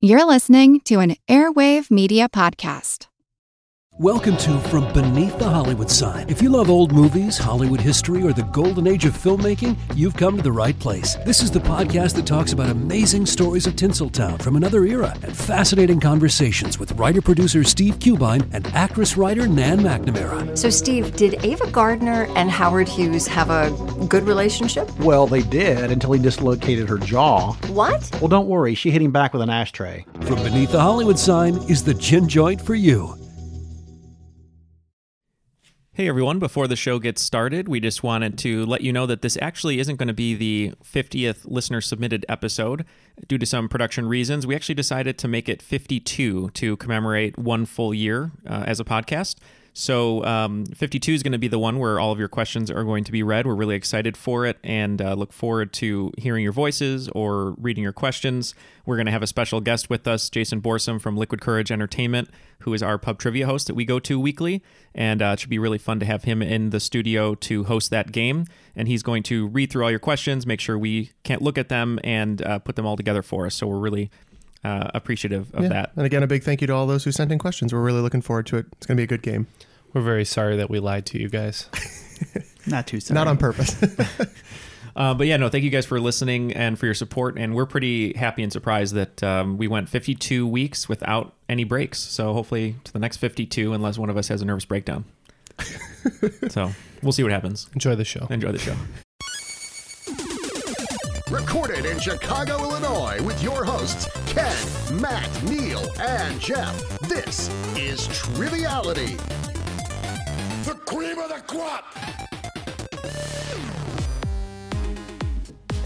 You're listening to an Airwave Media Podcast. Welcome to From Beneath the Hollywood Sign. If you love old movies, Hollywood history, or the golden age of filmmaking, you've come to the right place. This is the podcast that talks about amazing stories of Tinseltown from another era and fascinating conversations with writer-producer Steve Cubine and actress-writer Nan McNamara. So, Steve, did Ava Gardner and Howard Hughes have a good relationship? Well, they did until he dislocated her jaw. What? Well, don't worry. She hit him back with an ashtray. From Beneath the Hollywood Sign is the gin joint for you. Hey everyone, before the show gets started, we just wanted to let you know that this actually isn't going to be the 50th listener-submitted episode. Due to some production reasons, we actually decided to make it 52 to commemorate one full year as a podcast. So 52 is going to be the one where all of your questions are going to be read. We're really excited for it and look forward to hearing your voices or reading your questions. We're going to have a special guest with us, Jason Borsum from Liquid Courage Entertainment, who is our pub trivia host that we go to weekly. And it should be really fun to have him in the studio to host that game. And he's going to read through all your questions, make sure we can't look at them, and put them all together for us. So we're really appreciative of that. And again, a big thank you to all those who sent in questions. We're really looking forward to it. It's going to be a good game. We're very sorry that we lied to you guys. Not too sorry. Not on purpose. But yeah, no, thank you guys for listening and for your support. And we're pretty happy and surprised that we went 52 weeks without any breaks. So hopefully to the next 52, unless one of us has a nervous breakdown. So we'll see what happens. Enjoy the show. Enjoy the show. Recorded in Chicago, Illinois, with your hosts, Ken, Matt, Neal, and Jeff. This is Triviality. The cream of the crop!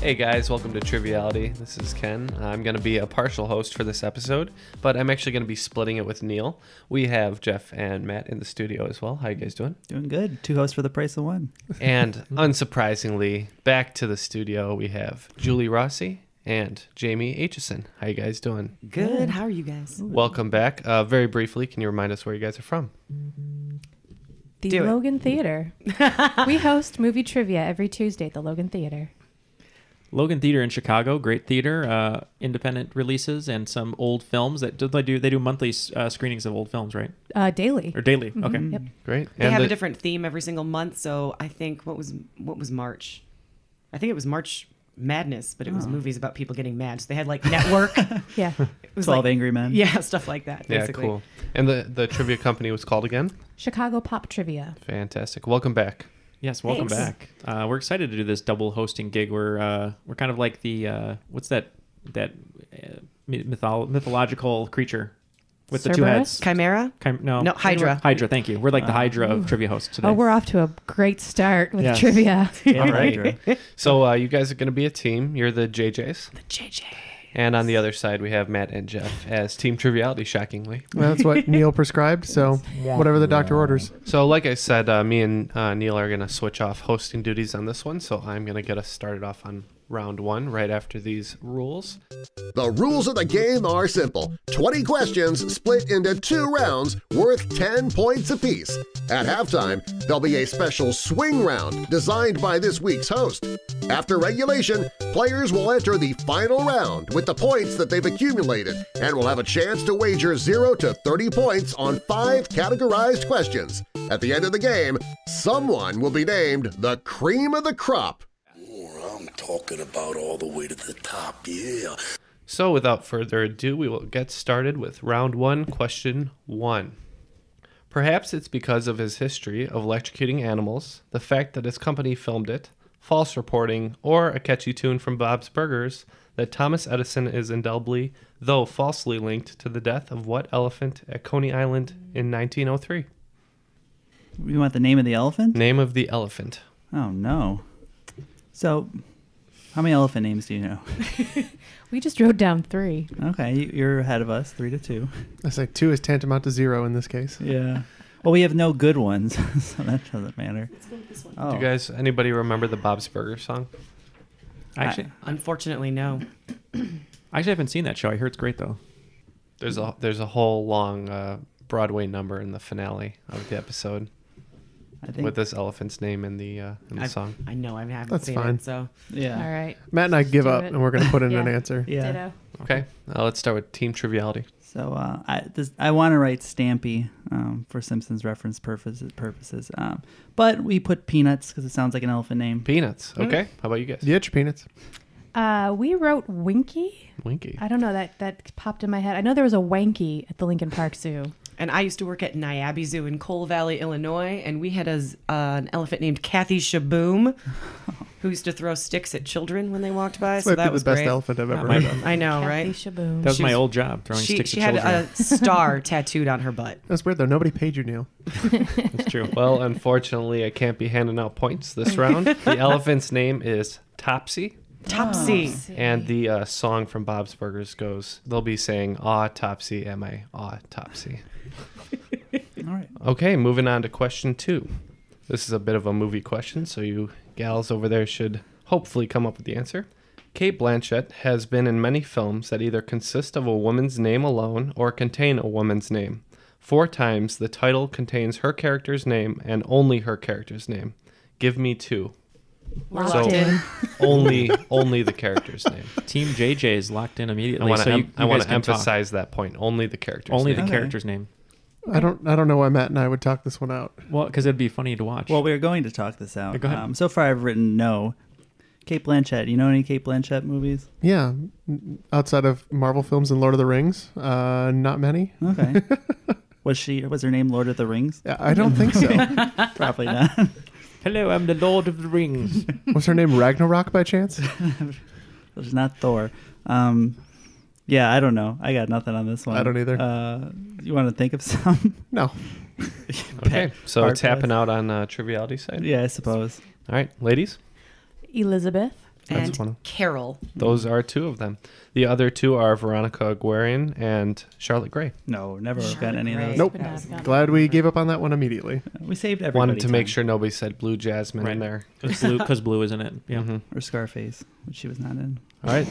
Hey guys, welcome to Triviality. This is Ken. I'm going to be a partial host for this episode, but I'm actually going to be splitting it with Neal. We have Jeff and Matt in the studio as well. How you guys doing? Doing good. Two hosts for the price of one. And unsurprisingly, back to the studio, we have Julie Rossi and Jamie Aitchison. How you guys doing? Good. How are you guys? Welcome back. Very briefly, can you remind us where you guys are from? The Logan Theater. We host movie trivia every Tuesday at the Logan Theater. Logan Theater in Chicago, great theater, independent releases and some old films. They do monthly screenings of old films, right? Daily. Or daily. Mm-hmm. Okay. Yep. Great. They have a different theme every single month. So I think what was March? I think it was March Madness, but it was movies about people getting mad. So they had like Network. Yeah. It was 12 like, Angry Men. Yeah, stuff like that. Basically. Yeah, cool. And the trivia company was called again? Chicago Pop Trivia. Fantastic. Welcome back. Yes, welcome back. We're excited to do this double hosting gig. We're kind of like the what's that mythological creature with the two heads? Chimera? No, Hydra. Hydra. Thank you. We're like the Hydra of trivia hosts today. Oh, we're off to a great start with trivia. All right. So you guys are going to be a team. You're the JJs. The JJ. And on the other side, we have Matt and Jeff as Team Triviality, shockingly. Well, that's what Neal prescribed, so whatever the doctor orders. So like I said, me and Neal are going to switch off hosting duties on this one, so I'm going to get us started off on round one right after these rules. The rules of the game are simple. 20 questions split into 2 rounds worth 10 points apiece. At halftime, there'll be a special swing round designed by this week's host. After regulation, players will enter the final round with the points that they've accumulated and will have a chance to wager 0 to 30 points on 5 categorized questions. At the end of the game, someone will be named the cream of the crop. I'm talking about all the way to the top, yeah. So without further ado, we will get started with round one, question 1. Perhaps it's because of his history of electrocuting animals, the fact that his company filmed it, false reporting, or a catchy tune from Bob's Burgers that Thomas Edison is indelibly, though falsely, linked to the death of what elephant at Coney Island in 1903? You want the name of the elephant? Name of the elephant. Oh, no. So, how many elephant names do you know? We just wrote down 3. Okay, you're ahead of us, 3-2. I say 2 is tantamount to 0 in this case. Yeah. Well, we have no good ones, so that doesn't matter. Let's go with this one. Oh. Do you guys, anybody remember the Bob's Burgers song? Unfortunately, no. I actually haven't seen that show. I heard it's great though. There's a whole long Broadway number in the finale of the episode. I think with this elephant's name in the song. I know I haven't That's seen fine. it, so yeah. All right. Matt and I give up, it. and we're going to put in an answer. Yeah. Ditto. Okay, let's start with Team Triviality. So I want to write Stampy for Simpsons reference purposes. But we put Peanuts because it sounds like an elephant name. Peanuts. Okay. How about you guys? Yeah, it's your Peanuts. We wrote Winky. Winky. I don't know, that popped in my head. I know there was a Wanky at the Lincoln Park Zoo. And I used to work at Niabi Zoo in Coal Valley, Illinois, and we had an elephant named Kathy Shaboom, who used to throw sticks at children when they walked by. This So might that be was the best great. elephant I've ever heard of. I know, Kathy right? Shaboom. That was my old job, throwing sticks She at had children. a star tattooed on her butt. That's weird, though. Nobody paid you, Neal. That's true. Well, unfortunately, I can't be handing out points this round. The elephant's name is Topsy. Topsy. And the song from Bob's Burgers goes, they'll be saying, "Aw, Topsy, am I? Aw, Topsy." All right. Okay, moving on to question 2. This is a bit of a movie question, so you gals over there should hopefully come up with the answer. Cate Blanchett has been in many films that either consist of a woman's name alone or contain a woman's name. 4 times the title contains her character's name and only her character's name. Give me 2. Locked in. only the character's name. Team JJ is locked in immediately. I want to emphasize that point. Only the character's Only name. the character's name. I don't know why Matt and I would talk this one out. Well, because it'd be funny to watch. Well, we're going to talk this out. Go ahead. So far, I've written no. Cate Blanchett. You know any Cate Blanchett movies? Yeah, outside of Marvel films and Lord of the Rings, not many. Okay. Was her name Lord of the Rings? I don't think so. Probably not. Hello, I'm the Lord of the Rings. Was her name Ragnarok by chance? It's not Thor. Yeah, I don't know. I got nothing on this one. I don't either. You want to think of some? No. Okay, so it's tapping out on Triviality side? Yeah, I suppose. All right, ladies? Elizabeth. That's one And of- Carol. Those are 2 of them. The other 2 are Veronica Guerin and Charlotte Gray. No, never got any of those. Nope. Glad we gave up on that one immediately. We saved everybody. Wanted to make time. sure nobody said Blue Jasmine in there. Because blue is in it. Yeah. Mm-hmm. Or Scarface, which she was not in. All right.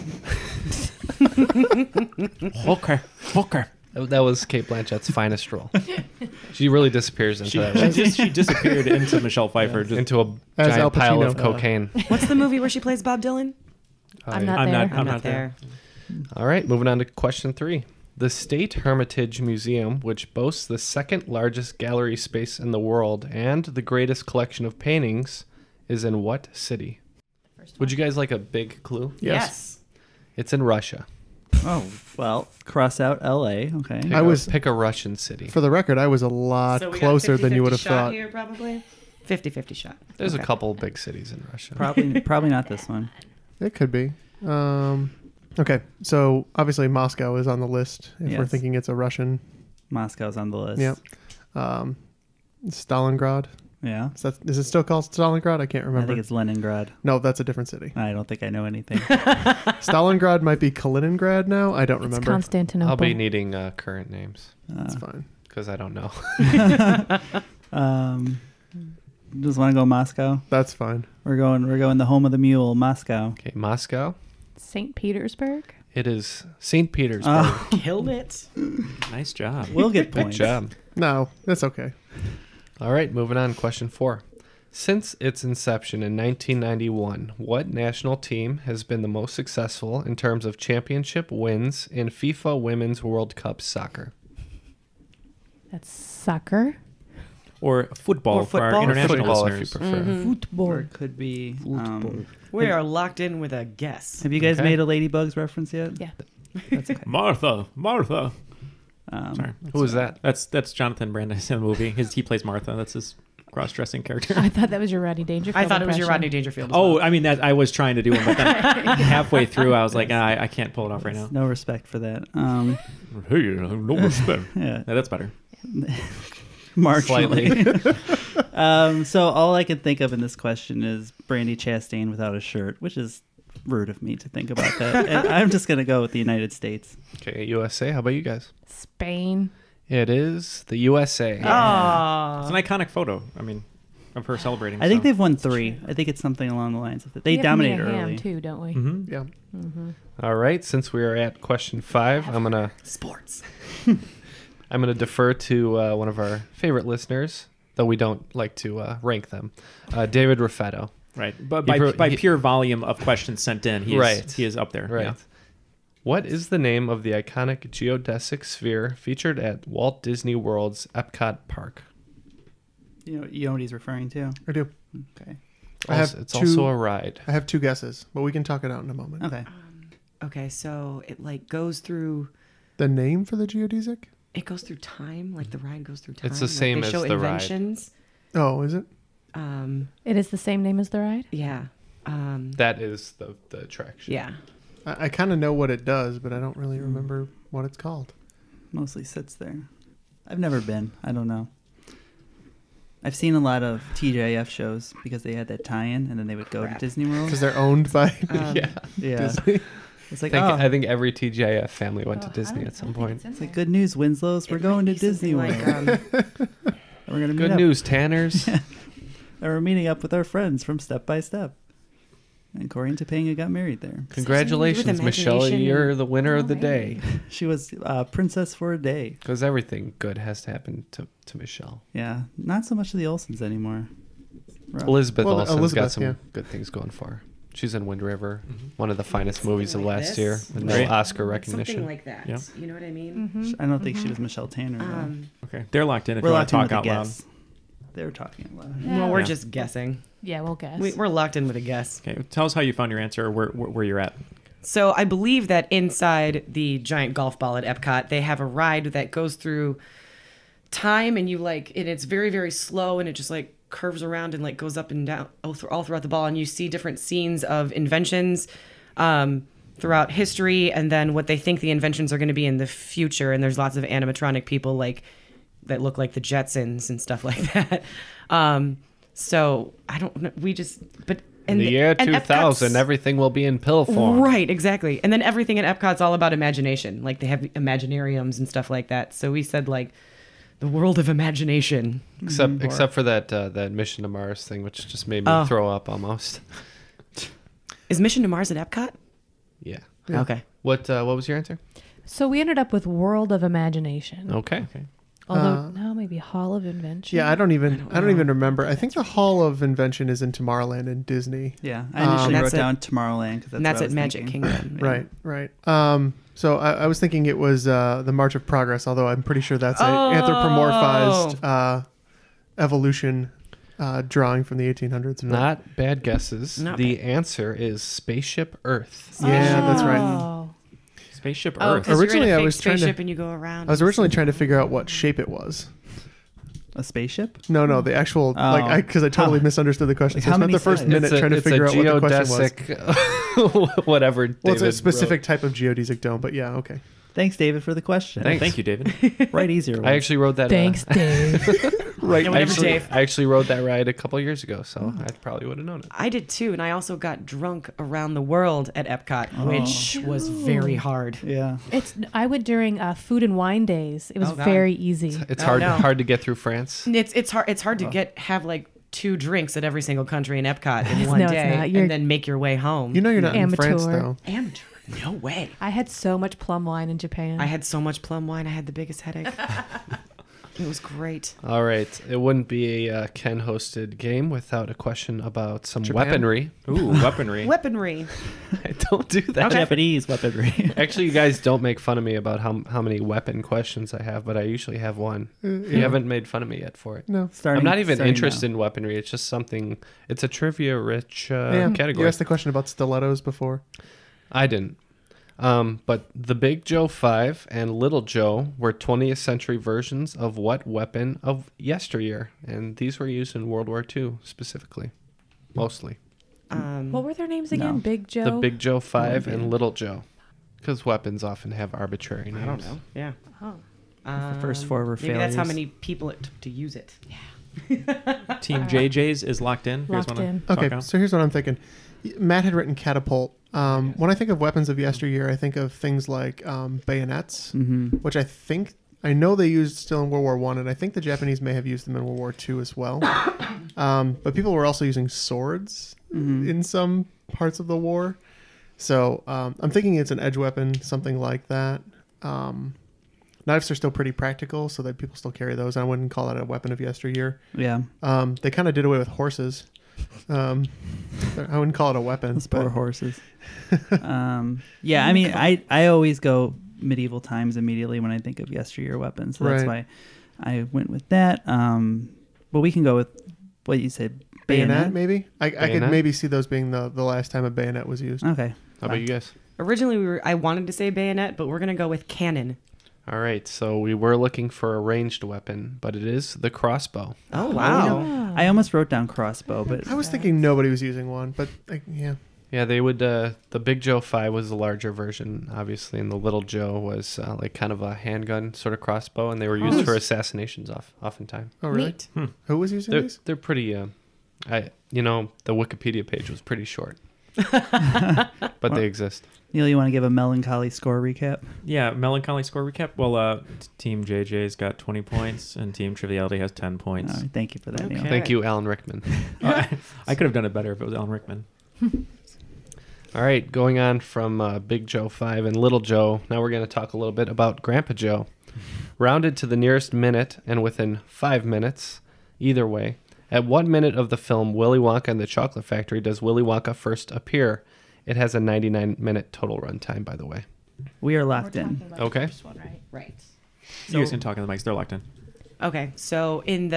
Hooker. That was Cate Blanchett's finest role. She really disappears into that. She disappeared into Michelle Pfeiffer. Yeah. Into a As Al giant pile Pacino. of cocaine. What's the movie where she plays Bob Dylan? I'm not there. All right, moving on to question 3. The State Hermitage Museum, which boasts the 2nd largest gallery space in the world and the greatest collection of paintings, is in what city? Would you guys like a big clue? Yes. It's in Russia. Oh, well, cross out L.A. Okay. Pick a Russian city. For the record, I was a lot So we got closer than you would have 50-50 shot thought. here, probably 50-50 shot. There's Okay. a couple big cities in Russia. Probably not this one. It could be. Okay, so obviously Moscow is on the list if we're Yes. thinking it's a Russian. Moscow's on the list. Yep. Stalingrad. Yeah. Is it still called Stalingrad? I can't remember. I think it's Leningrad. No, that's a different city. I don't think I know anything. Stalingrad might be Kaliningrad now. I don't It's remember. Constantinople. I'll be needing current names That's fine. because I don't know. Just want to go Moscow. That's fine. We're going the home of the mule, Moscow. Okay, Moscow. St. Petersburg. It is St. Petersburg. Killed it. Nice job. We'll get Good points. job. No, that's okay. All right, moving on. Question 4. Since its inception in 1991, what national team has been the most successful in terms of championship wins in FIFA Women's World Cup soccer? That's soccer. Or football, Or for our football. international Football, if you listeners. prefer. Football. Or it could be. We are locked in with a guess. Have you guys Okay. made a Ladybugs reference yet? Yeah. That's okay. Martha. Sorry. Who was that? That's Jonathan Brandis in the movie. He plays Martha. That's his cross-dressing character. I thought that was your Rodney Dangerfield. I thought it was your impression. Rodney Dangerfield. as Oh, well. I mean that I was trying to do one, but then halfway through I was like, I can't pull it off right now. No respect for that. Hey, no respect. Yeah. Yeah, that's better. Marginally. So all I can think of in this question is Brandi Chastain without a shirt, which is rude of me to think about that. And I'm just going to go with the United States. Okay, USA. How about you guys? Spain. It is the USA. It's an iconic photo. I mean, of her celebrating. I think so. they've won 3. I think it's something along the lines of that. They We have dominated Mia Hamm, early. too, don't we? Mm-hmm. Yeah. Mm-hmm. All right, since we are at question 5, I'm gonna Sports. I'm gonna defer to one of our favorite listeners, though we don't like to rank them, David Raffetto. Right, but He by pro- he- pure volume of questions sent in, he is up there. Right. Yeah. What is the name of the iconic geodesic sphere featured at Walt Disney World's Epcot Park? You know what he's referring to? I do. Okay. It's also a ride. I have 2 guesses, but we can talk it out in a moment. Okay. Okay, so it goes through. The name for the geodesic? It goes through time, like the ride goes through time. It's the same they as show the inventions. Ride. Oh, is it? It is the same name as the ride? Yeah. That is the attraction. Yeah. I kind of know what it does, but I don't really remember what it's called. Mostly sits there. I've never been. I don't know. I've seen a lot of TJF shows because they had that tie-in, and then they would go to Disney World. Because they're owned by Disney. It's like, I think every TJF family went to Disney at some point. It's like, good news, Winslow's. We're going to Disney World. We're gonna meet Good up. news, Tanners. And we're meeting up with our friends from Step by Step. And Corey and Topanga got married there. Congratulations, Michelle. You're the winner of the day. She was princess for a day. Because everything good has to happen to Michelle. Yeah, not so much to the Olsens anymore. Rough. Elizabeth Olsen's got some yeah. good things going for her. She's in Wind River, one of the finest movies of like last this. year, with no Oscar Something recognition. like that. Yeah. You know what I mean? I don't think she was Michelle Tanner. Though. Okay, they're locked in if We're you want locked to in talk with a out loud. guess. They're talking out loud. Well, we're just guessing. Yeah, we'll guess. We're locked in with a guess. Okay, tell us how you found your answer, or where you're at. So I believe that inside the giant golf ball at Epcot, they have a ride that goes through time, and and it's very, very slow, and it just curves around and goes up and down all throughout the ball, and you see different scenes of inventions throughout history, and then what they think the inventions are going to be in the future. And there's lots of animatronic people that look like the Jetsons and stuff like that. So I don't know. In the year 2000, Epcot's, everything will be in pill form. Right, exactly. And then everything at Epcot's all about imagination. They have imaginariums and stuff like that. So we said the world of imagination. Except for that Mission to Mars thing, which just made me throw up almost. Is Mission to Mars at Epcot? Yeah. Okay. What was your answer? So we ended up with World of Imagination. Okay. Although now maybe Hall of Invention. Yeah, I don't even remember. I think the Hall of Invention is in Tomorrowland in Disney. Yeah, I initially wrote down Tomorrowland because that's at Magic Kingdom. Right. So I was thinking it was the March of Progress, although I'm pretty sure that's an anthropomorphized evolution drawing from the 1800s. Not bad guesses. The answer is Spaceship Earth. Yeah, that's right. Spaceship Earth. Originally, I was trying to. And you go around. I was originally trying to figure out what shape it was. A spaceship? No, the actual because I totally misunderstood the question. So I spent the first minute trying to figure out what the question was. Whatever. Well, it's a specific type of geodesic dome, but yeah, okay. Thanks, David, for the question. Thank you, David. Right, easier. I actually wrote that. Thanks, Dave. Right. I actually rode that ride a couple years ago, so I probably would have known it. I did too, and I also got drunk around the world at Epcot, which was very hard. Yeah. I went during food and wine days. It was very easy. It's hard to get through France. It's hard to have 2 drinks at every single country in Epcot in one day, and then make your way home. You know you're not in France though. Amateur. No way. I had so much plum wine in Japan. I had so much plum wine. I had the biggest headache. It was great. All right. It wouldn't be a Ken-hosted game without a question about some Japan? weaponry. Ooh, weaponry. Weaponry. I don't do that. Japanese weaponry. Actually, you guys don't make fun of me about how many weapon questions I have, but I usually have one. You haven't made fun of me yet for it. No. I'm not even interested in weaponry. It's just something. It's a trivia-rich category. You asked the question about stilettos before. I didn't. But the Big Joe 5 and Little Joe were 20th century versions of what weapon of yesteryear? And these were used in World War II specifically, mostly. What were their names again? Big Joe? The Big Joe 5 and Little Joe. Because weapons often have arbitrary names. I don't know. Yeah. Oh. The first 4 were failures. Maybe that's how many people it took to use it. Yeah. Team JJ's is locked in. Locked in. Okay, so here's what I'm thinking. Matt had written catapult. When I think of weapons of yesteryear, I think of things like bayonets, which I know they used still in World War I, and I think the Japanese may have used them in World War II as well. But people were also using swords in some parts of the war. So I'm thinking it's an edge weapon, something like that. Knives are still pretty practical, so that people still carry those. I wouldn't call that a weapon of yesteryear. Yeah. They kind of did away with horses. I wouldn't call it a weapon. Those poor horses. Yeah, I mean, I always go medieval times immediately when I think of yesteryear weapons. So that's why I went with that. But we can go with what you said. Bayonet, maybe? I could maybe see those being the last time a bayonet was used. Okay. How about you guys? Originally, I wanted to say bayonet, but we're going to go with cannon. All right, so we were looking for a ranged weapon, but it is the crossbow. Oh, wow. I almost wrote down crossbow, but I was thinking nobody was using one, but yeah. Yeah, they would. The Big Joe 5 was the larger version, obviously, and the Little Joe was like kind of a handgun sort of crossbow, and they were used for assassinations oftentimes. Oh, really? Who was using these? They're pretty. The Wikipedia page was pretty short, but they exist. Neal, you want to give a melancholy score recap? Yeah, melancholy score recap. Well, Team JJ's got 20 points, and Team Triviality has 10 points. All right, thank you for that, Neal. Thank you, Alan Rickman. I could have done it better if it was Alan Rickman. All right, going on from Big Joe 5 and Little Joe, now we're going to talk a little bit about Grandpa Joe. Rounded to the nearest minute and within 5 minutes, either way. At 1 minute of the film Willy Wonka and the Chocolate Factory does Willy Wonka first appear. It has a 99-minute total runtime, by the way. We are locked in. Okay. One, right. You guys can talk in the mics. They're locked in. Okay, so in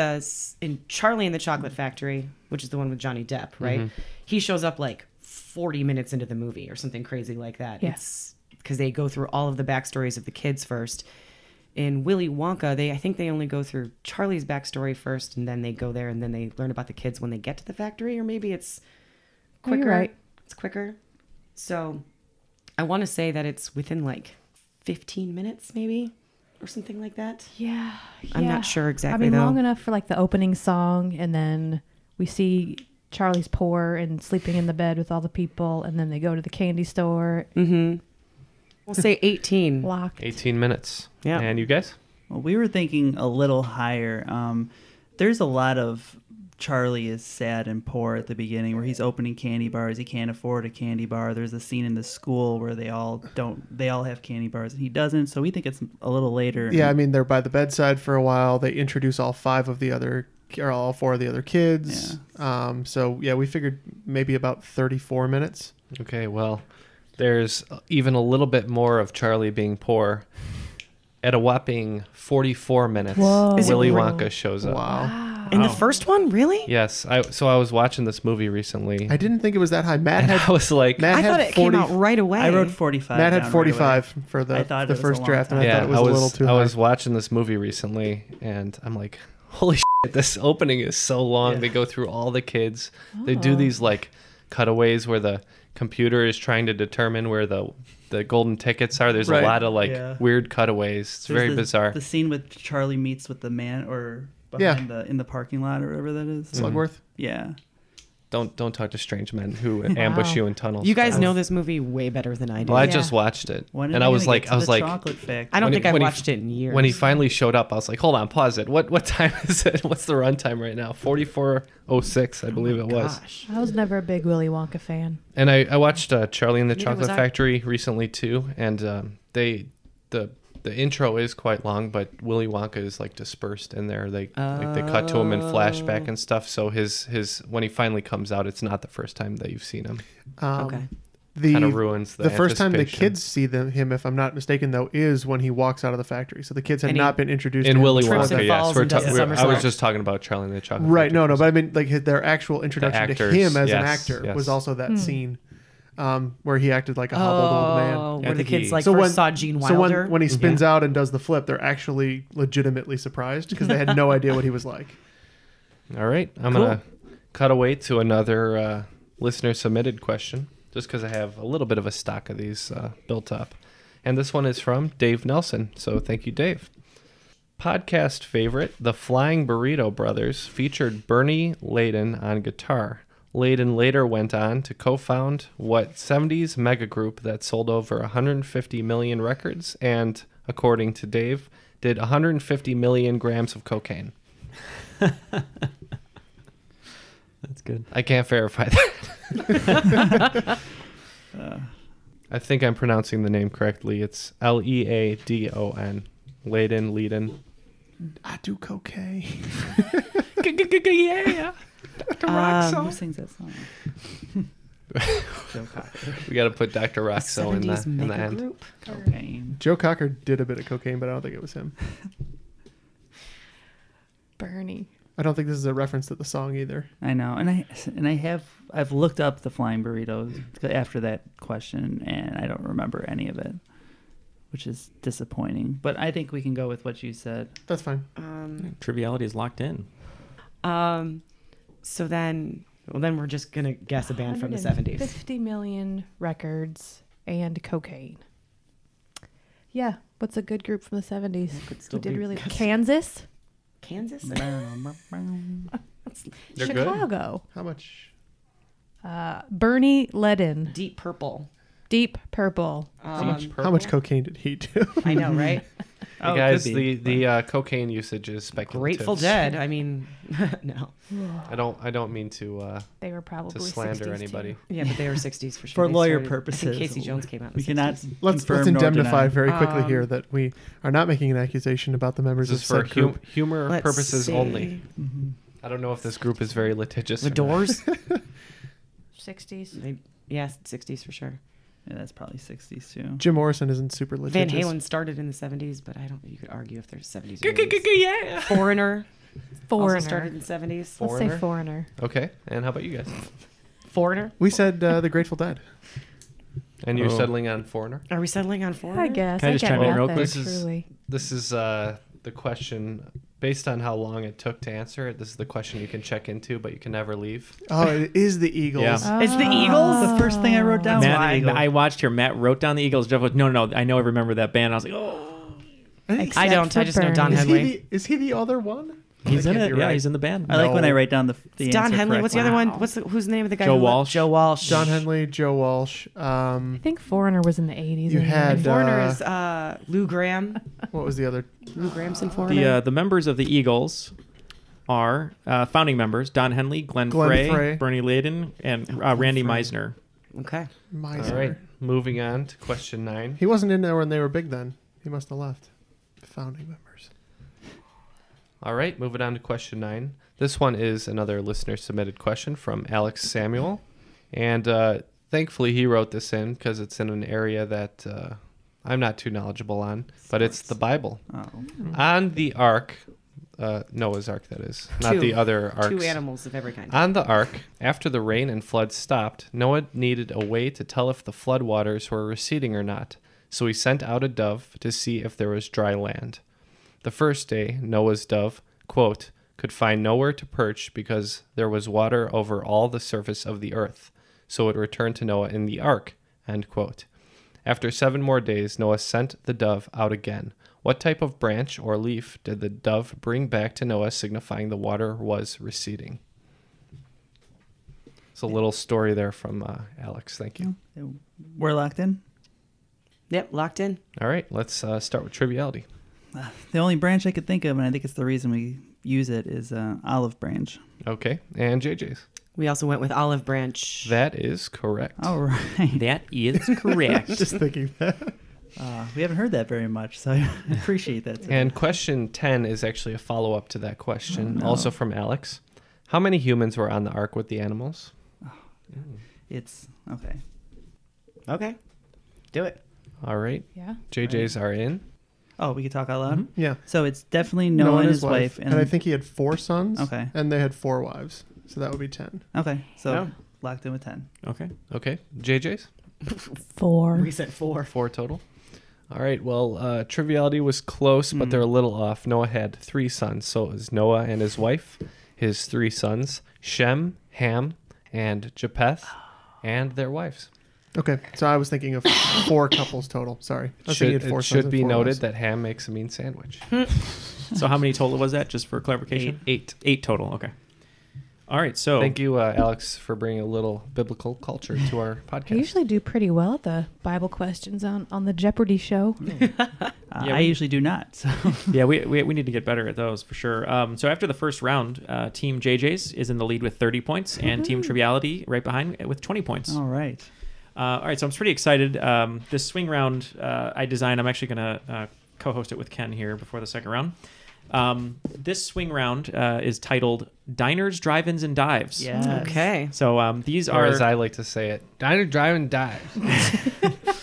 Charlie and the Chocolate Factory, which is the one with Johnny Depp, right? Mm-hmm. He shows up like 40 minutes into the movie or something crazy like that. Yes. Because they go through all of the backstories of the kids first. In Willy Wonka, I think they only go through Charlie's backstory first, and then they go there, and then they learn about the kids when they get to the factory, or maybe it's quicker. You're right. It's quicker. So I want to say that it's within like 15 minutes, maybe, or something like that. Yeah. I'm not sure exactly, though. though. Long enough for like the opening song, and then we see Charlie's poor and sleeping in the bed with all the people, and then they go to the candy store. Mm-hmm. We'll say 18. Locked. 18 minutes. Yeah. And you guys? Well, we were thinking a little higher. There's a lot of Charlie is sad and poor at the beginning, where he's opening candy bars. He can't afford a candy bar. There's a scene in the school where they all have candy bars and he doesn't. So we think it's a little later. Yeah, I mean, they're by the bedside for a while. They introduce all four of the other kids. Yeah. So yeah, we figured maybe about 34 minutes. Okay, well, there's even a little bit more of Charlie being poor. At a whopping 44 minutes, Willy Wonka shows up. Wow. In the first one? Really? Yes. So I was watching this movie recently. I didn't think it was that high. I was like... I thought it came out right away. I wrote 45. Matt had 45 right for the first draft, and yeah, I thought it was a little too high. I was watching this movie recently, and I'm like, holy shit, this opening is so long. Yeah. They go through all the kids. They do these like cutaways where the computer is trying to determine where the golden tickets are. There's a lot of weird cutaways. It's very bizarre. The scene with Charlie meets with the man or behind in the parking lot or whatever that is. Slugworth? Yeah. Don't talk to strange men who ambush you in tunnels. You guys know this movie way better than I do. Well, I just watched it, and I was like, Chocolate Factory. I don't think I've watched it in years. When he finally showed up, I was like, hold on, pause it. What time is it? What's the runtime right now? 44:06, I believe it was. Gosh. I was never a big Willy Wonka fan. And I watched Charlie and the Chocolate Factory recently too, and the intro is quite long, but Willy Wonka is like dispersed in there. They cut to him in flashback and stuff. So his when he finally comes out, it's not the first time that you've seen him. Okay. Kind of ruins the first time the kids see him, if I'm not mistaken, though, is when he walks out of the factory. So the kids had not been introduced in to Willy him. Wonka. Yes, I was just talking about Charlie and the Chocolate Factory. No, but I mean, like their actual introduction to him as an actor was also that scene. Where he acted like a hobbled old man. Where the kids first saw Gene Wilder. So when he spins out and does the flip, they're actually legitimately surprised because they had no idea what he was like. All right. I'm going to cut away to another listener submitted question just because I have a little bit of a stock of these built up. And this one is from Dave Nelson. So thank you, Dave. Podcast favorite, the Flying Burrito Brothers, featured Bernie Layden on guitar. Layden later went on to co-found what 70s mega group that sold over 150 million records and, according to Dave, did 150 million grams of cocaine. That's good. I can't verify that. I think I'm pronouncing the name correctly. It's Leadon. Layden. I do cocaine. Yeah. Who sings that song? Joe Cocker. We got to put Dr. Roxo in the end. Group. Cocaine. Joe Cocker did a bit of cocaine, but I don't think it was him. Bernie. I don't think this is a reference to the song either. I know, and I've looked up the flying burritos after that question, and I don't remember any of it, which is disappointing. But I think we can go with what you said. That's fine. Triviality is locked in. So then we're just gonna guess a band from the 70s. 50 million records and cocaine. Yeah, what's a good group from the 70s? Who did really Kansas? Kansas? They're Chicago. How much? Bernie Ledin. Deep Purple. Deep Purple. How much cocaine did he do? I know, right? Hey guys, the cocaine usage is speculative. Grateful Dead. I mean, no. I don't mean to. They were probably to slander 60s anybody. too. Yeah, but they were 60s for sure. For They lawyer started- purposes, I think Casey Jones came out. In we the cannot 60s. Let's confirm nor indemnify deny. very quickly here that we are not making an accusation about the members This is of for said group. humor Let's purposes see. only. I don't know if this group is very litigious. The or not. Doors. 60s. Yeah, 60s for sure. Yeah, that's probably 60s too. Jim Morrison isn't super Van litigious. Halen started in the 70s, but I don't. You could argue if there's 70s. Or 80s. Yeah. Foreigner. Foreigner. Also started in the 70s. Let's say Foreigner. Okay, and how about you guys? Foreigner. We said the Grateful Dead. And you're settling on Foreigner? Are we settling on Foreigner? I guess. Can I just chime in real quick? Truly. This is the question based on how long it took to answer it. This is the question you can check into, but you can never leave. Oh, it is the Eagles. Yeah. It's the Eagles. The first thing I wrote down was Matt, I watched here. Matt wrote down the Eagles. Jeff was, no, I know I remember that band. I was like, oh. I don't. I just know Don Henley. Is he the other one? He's in That it. can't be Yeah, right. he's in the band. I like when I write down the Don answer Henley. What's the correctly. other one? Who's the name of the guy? Joe who Walsh. Joe Walsh. Don Henley, Joe Walsh. I think Foreigner was in the 80s. You had Foreigner is Lou Graham. What was the other? Lou Graham's in Foreigner. The members of the Eagles are founding members: Don Henley, Glenn Frey, Bernie Ledin, and Randy Meisner. Okay. Meisner. All right, moving on to question 9. He wasn't in there when they were big then. He must have left. Founding members. All right, moving on to question 9. This one is another listener submitted question from Alex Samuel. And thankfully he wrote this in because it's in an area that I'm not too knowledgeable on, but it's the Bible. Oh. On the ark, Noah's ark that is, not the other arks. 2 animals of every kind. On the ark, after the rain and flood stopped, Noah needed a way to tell if the flood waters were receding or not. So he sent out a dove to see if there was dry land. The first day, Noah's dove, quote, could find nowhere to perch because there was water over all the surface of the earth. So it returned to Noah in the ark, end quote. After 7 more days, Noah sent the dove out again. What type of branch or leaf did the dove bring back to Noah, signifying the water was receding? It's a little story there from Alex. Thank you. We're locked in? Yep, locked in. All right, let's start with triviality. The only branch I could think of, and I think it's the reason we use it, is olive branch. Okay, and JJ's. We also went with olive branch. That is correct. All right. That is correct. Just thinking that. We haven't heard that very much, so I appreciate that. Today. And question 10 is actually a follow-up to that question, Oh, no. also from Alex. How many humans were on the ark with the animals? It's okay. Okay. Do it. All right. Yeah. JJ's are in. Oh, we could talk out loud? Mm-hmm. Yeah. So it's definitely Noah and his wife. And I think he had 4 sons. Okay. And they had 4 wives. So that would be 10. Okay. So Yeah. locked in with 10. Okay. Okay. JJ's? 4. We said 4. 4 total. All right. Well, triviality was close, but they're a little off. Noah had 3 sons. So it was Noah and his wife, his 3 sons, Shem, Ham, and Japheth, and their wives. Okay. So I was thinking of 4 couples total. Sorry. I was thinking It he had 4 sons should and be 4 noted wives. that Ham makes a mean sandwich. So how many total was that, just for clarification? 8. 8 total. Okay. All right. So Thank you, Alex, for bringing a little biblical culture to our I podcast. usually do pretty well at the Bible questions on the Jeopardy show. I usually do not. So. yeah, we need to get better at those for sure. So after the first round, Team JJ's is in the lead with 30 points, and Team Triviality right behind with 20 points. All right. All right, so I'm pretty excited. This swing round I designed, I'm actually going to co-host it with Ken here before the second round. This swing round is titled Diners, Drive-Ins, and Dives. Yeah. Okay. So these Or are... as I like to say it, diner, drive, and dive.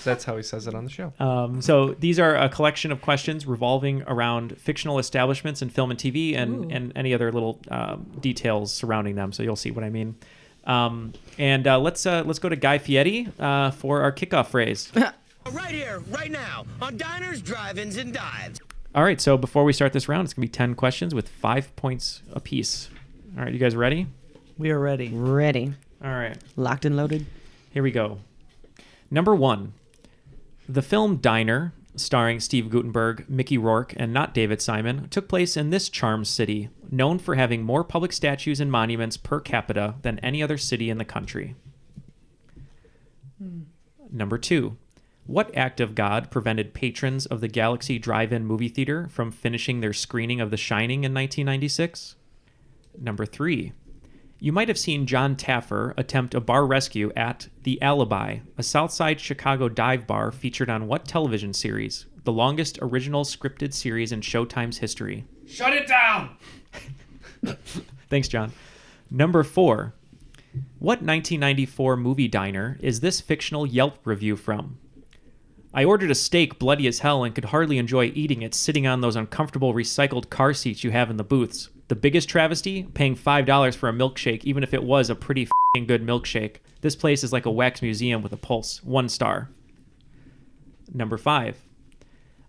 That's how he says it on the show. So these are a collection of questions revolving around fictional establishments in film and TV and any other little details surrounding them. So you'll see what I mean. Let's go to Guy Fieri for our kickoff phrase. Right here, right now, on Diners, Drive-Ins, and Dives. All right, so before we start this round, it's going to be 10 questions with 5 points apiece. All right, you guys ready? We are ready. Ready. All right. Locked and loaded. Here we go. Number 1. The film Diner, starring Steve Guttenberg, Mickey Rourke, and not David Simon, took place in this charmed city, known for having more public statues and monuments per capita than any other city in the country. Number 2. What act of God prevented patrons of the Galaxy Drive-In movie theater from finishing their screening of The Shining in 1996? Number 3. You might have seen John Taffer attempt a bar rescue at The Alibi, a Southside Chicago dive bar featured on what television series? The longest original scripted series in Showtime's history. Shut it down! Thanks, John. Number 4. What 1994 movie diner is this fictional Yelp review from? I ordered a steak bloody as hell and could hardly enjoy eating it sitting on those uncomfortable recycled car seats you have in the booths. The biggest travesty? Paying $5 for a milkshake, even if it was a pretty f***ing good milkshake. This place is like a wax museum with a pulse. 1 star. Number 5.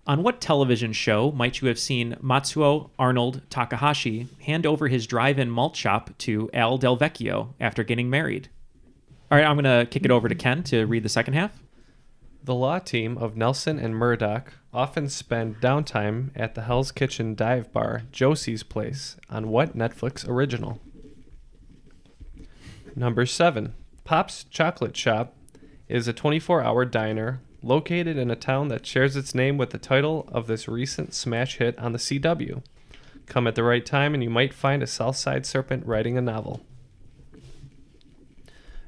On what television show might you have seen Matsuo Arnold Takahashi hand over his drive-in malt shop to Al Del Vecchio after getting married? All right, I'm going to kick it over to Ken to read the second half. The law team of Nelson and Murdoch often spend downtime at the Hell's Kitchen dive bar, Josie's Place, on what Netflix original? Number 7. Pop's Chocolate Shop is a 24-hour diner located in a town that shares its name with the title of this recent smash hit on the CW. Come at the right time and you might find a Southside Serpent writing a novel.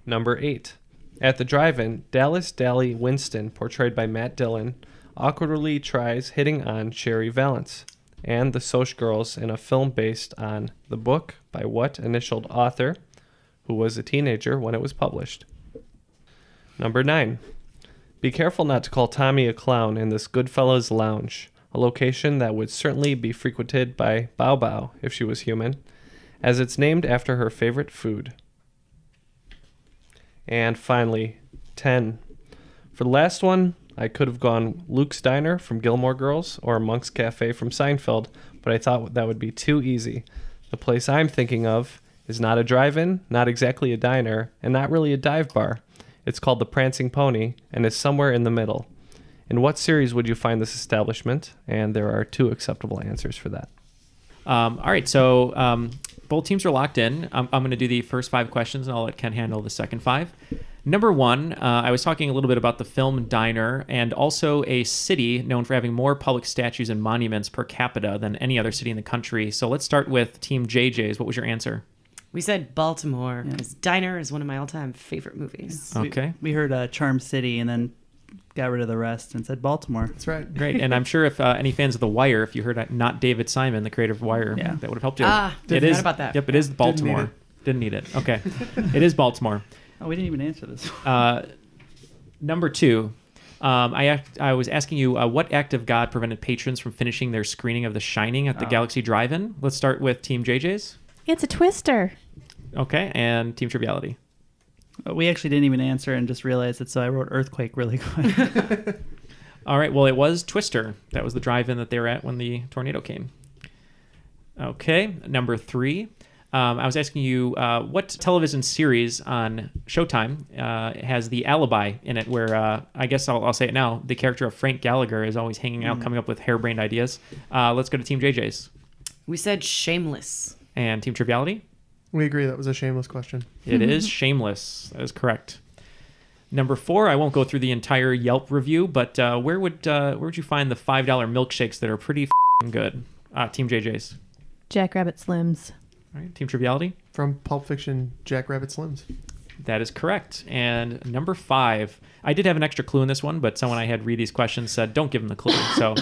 Number 8. At the drive-in, Dallas Dally Winston, portrayed by Matt Dillon, awkwardly tries hitting on Sherry Valance and the Soch girls in a film based on the book by what initialed author, who was a teenager when it was published. Number 9. Be careful not to call Tommy a clown in this Goodfellas lounge, a location that would certainly be frequented by Bao Bao if she was human, as it's named after her favorite food. And finally, 10. For the last one, I could have gone Luke's Diner from Gilmore Girls or Monk's Cafe from Seinfeld, but I thought that would be too easy. The place I'm thinking of is not a drive-in, not exactly a diner, and not really a dive bar. It's called the Prancing Pony and is somewhere in the middle. In what series would you find this establishment? And there are 2 acceptable answers for that. All right, so both teams are locked in. I'm going to do the first 5 questions, and I'll let Ken handle the second 5. Number 1, I was talking a little bit about the film Diner and also a city known for having more public statues and monuments per capita than any other city in the country. So let's start with Team JJ's. What was your answer? We said Baltimore because Diner is one of my all-time favorite movies. Okay. We heard Charm City and then got rid of the rest and said Baltimore. That's right. Great. And I'm sure if any fans of The Wire, if you heard not David Simon, the creator of Wire, that would have helped you. Forgot about that. Yep, it is Baltimore. Didn't need it. Okay. It is Baltimore. Oh, we didn't even answer this. Number 2, I was asking you what act of God prevented patrons from finishing their screening of The Shining at the Galaxy Drive-In? Let's start with Team JJ's. It's a twister. Okay, and Team Triviality. We actually didn't even answer and just realized it, so I wrote Earthquake really quick. All right, well, it was Twister. That was the drive-in that they were at when the tornado came. Okay, number 3. I was asking you what television series on Showtime has The Alibi in it, where I guess I'll say it now, the character of Frank Gallagher is always hanging out, coming up with harebrained ideas. Let's go to Team JJ's. We said Shameless. And Team Triviality? We agree that was a shameless question. It is Shameless. That is correct. Number 4, I won't go through the entire Yelp review, but where would you find the $5 milkshakes that are pretty f***ing good? Team JJ's. Jackrabbit Slims. All right, Team Triviality. From Pulp Fiction, Jackrabbit Slims. That is correct. And number 5, I did have an extra clue in this one, but someone I had read these questions said, don't give them the clue. So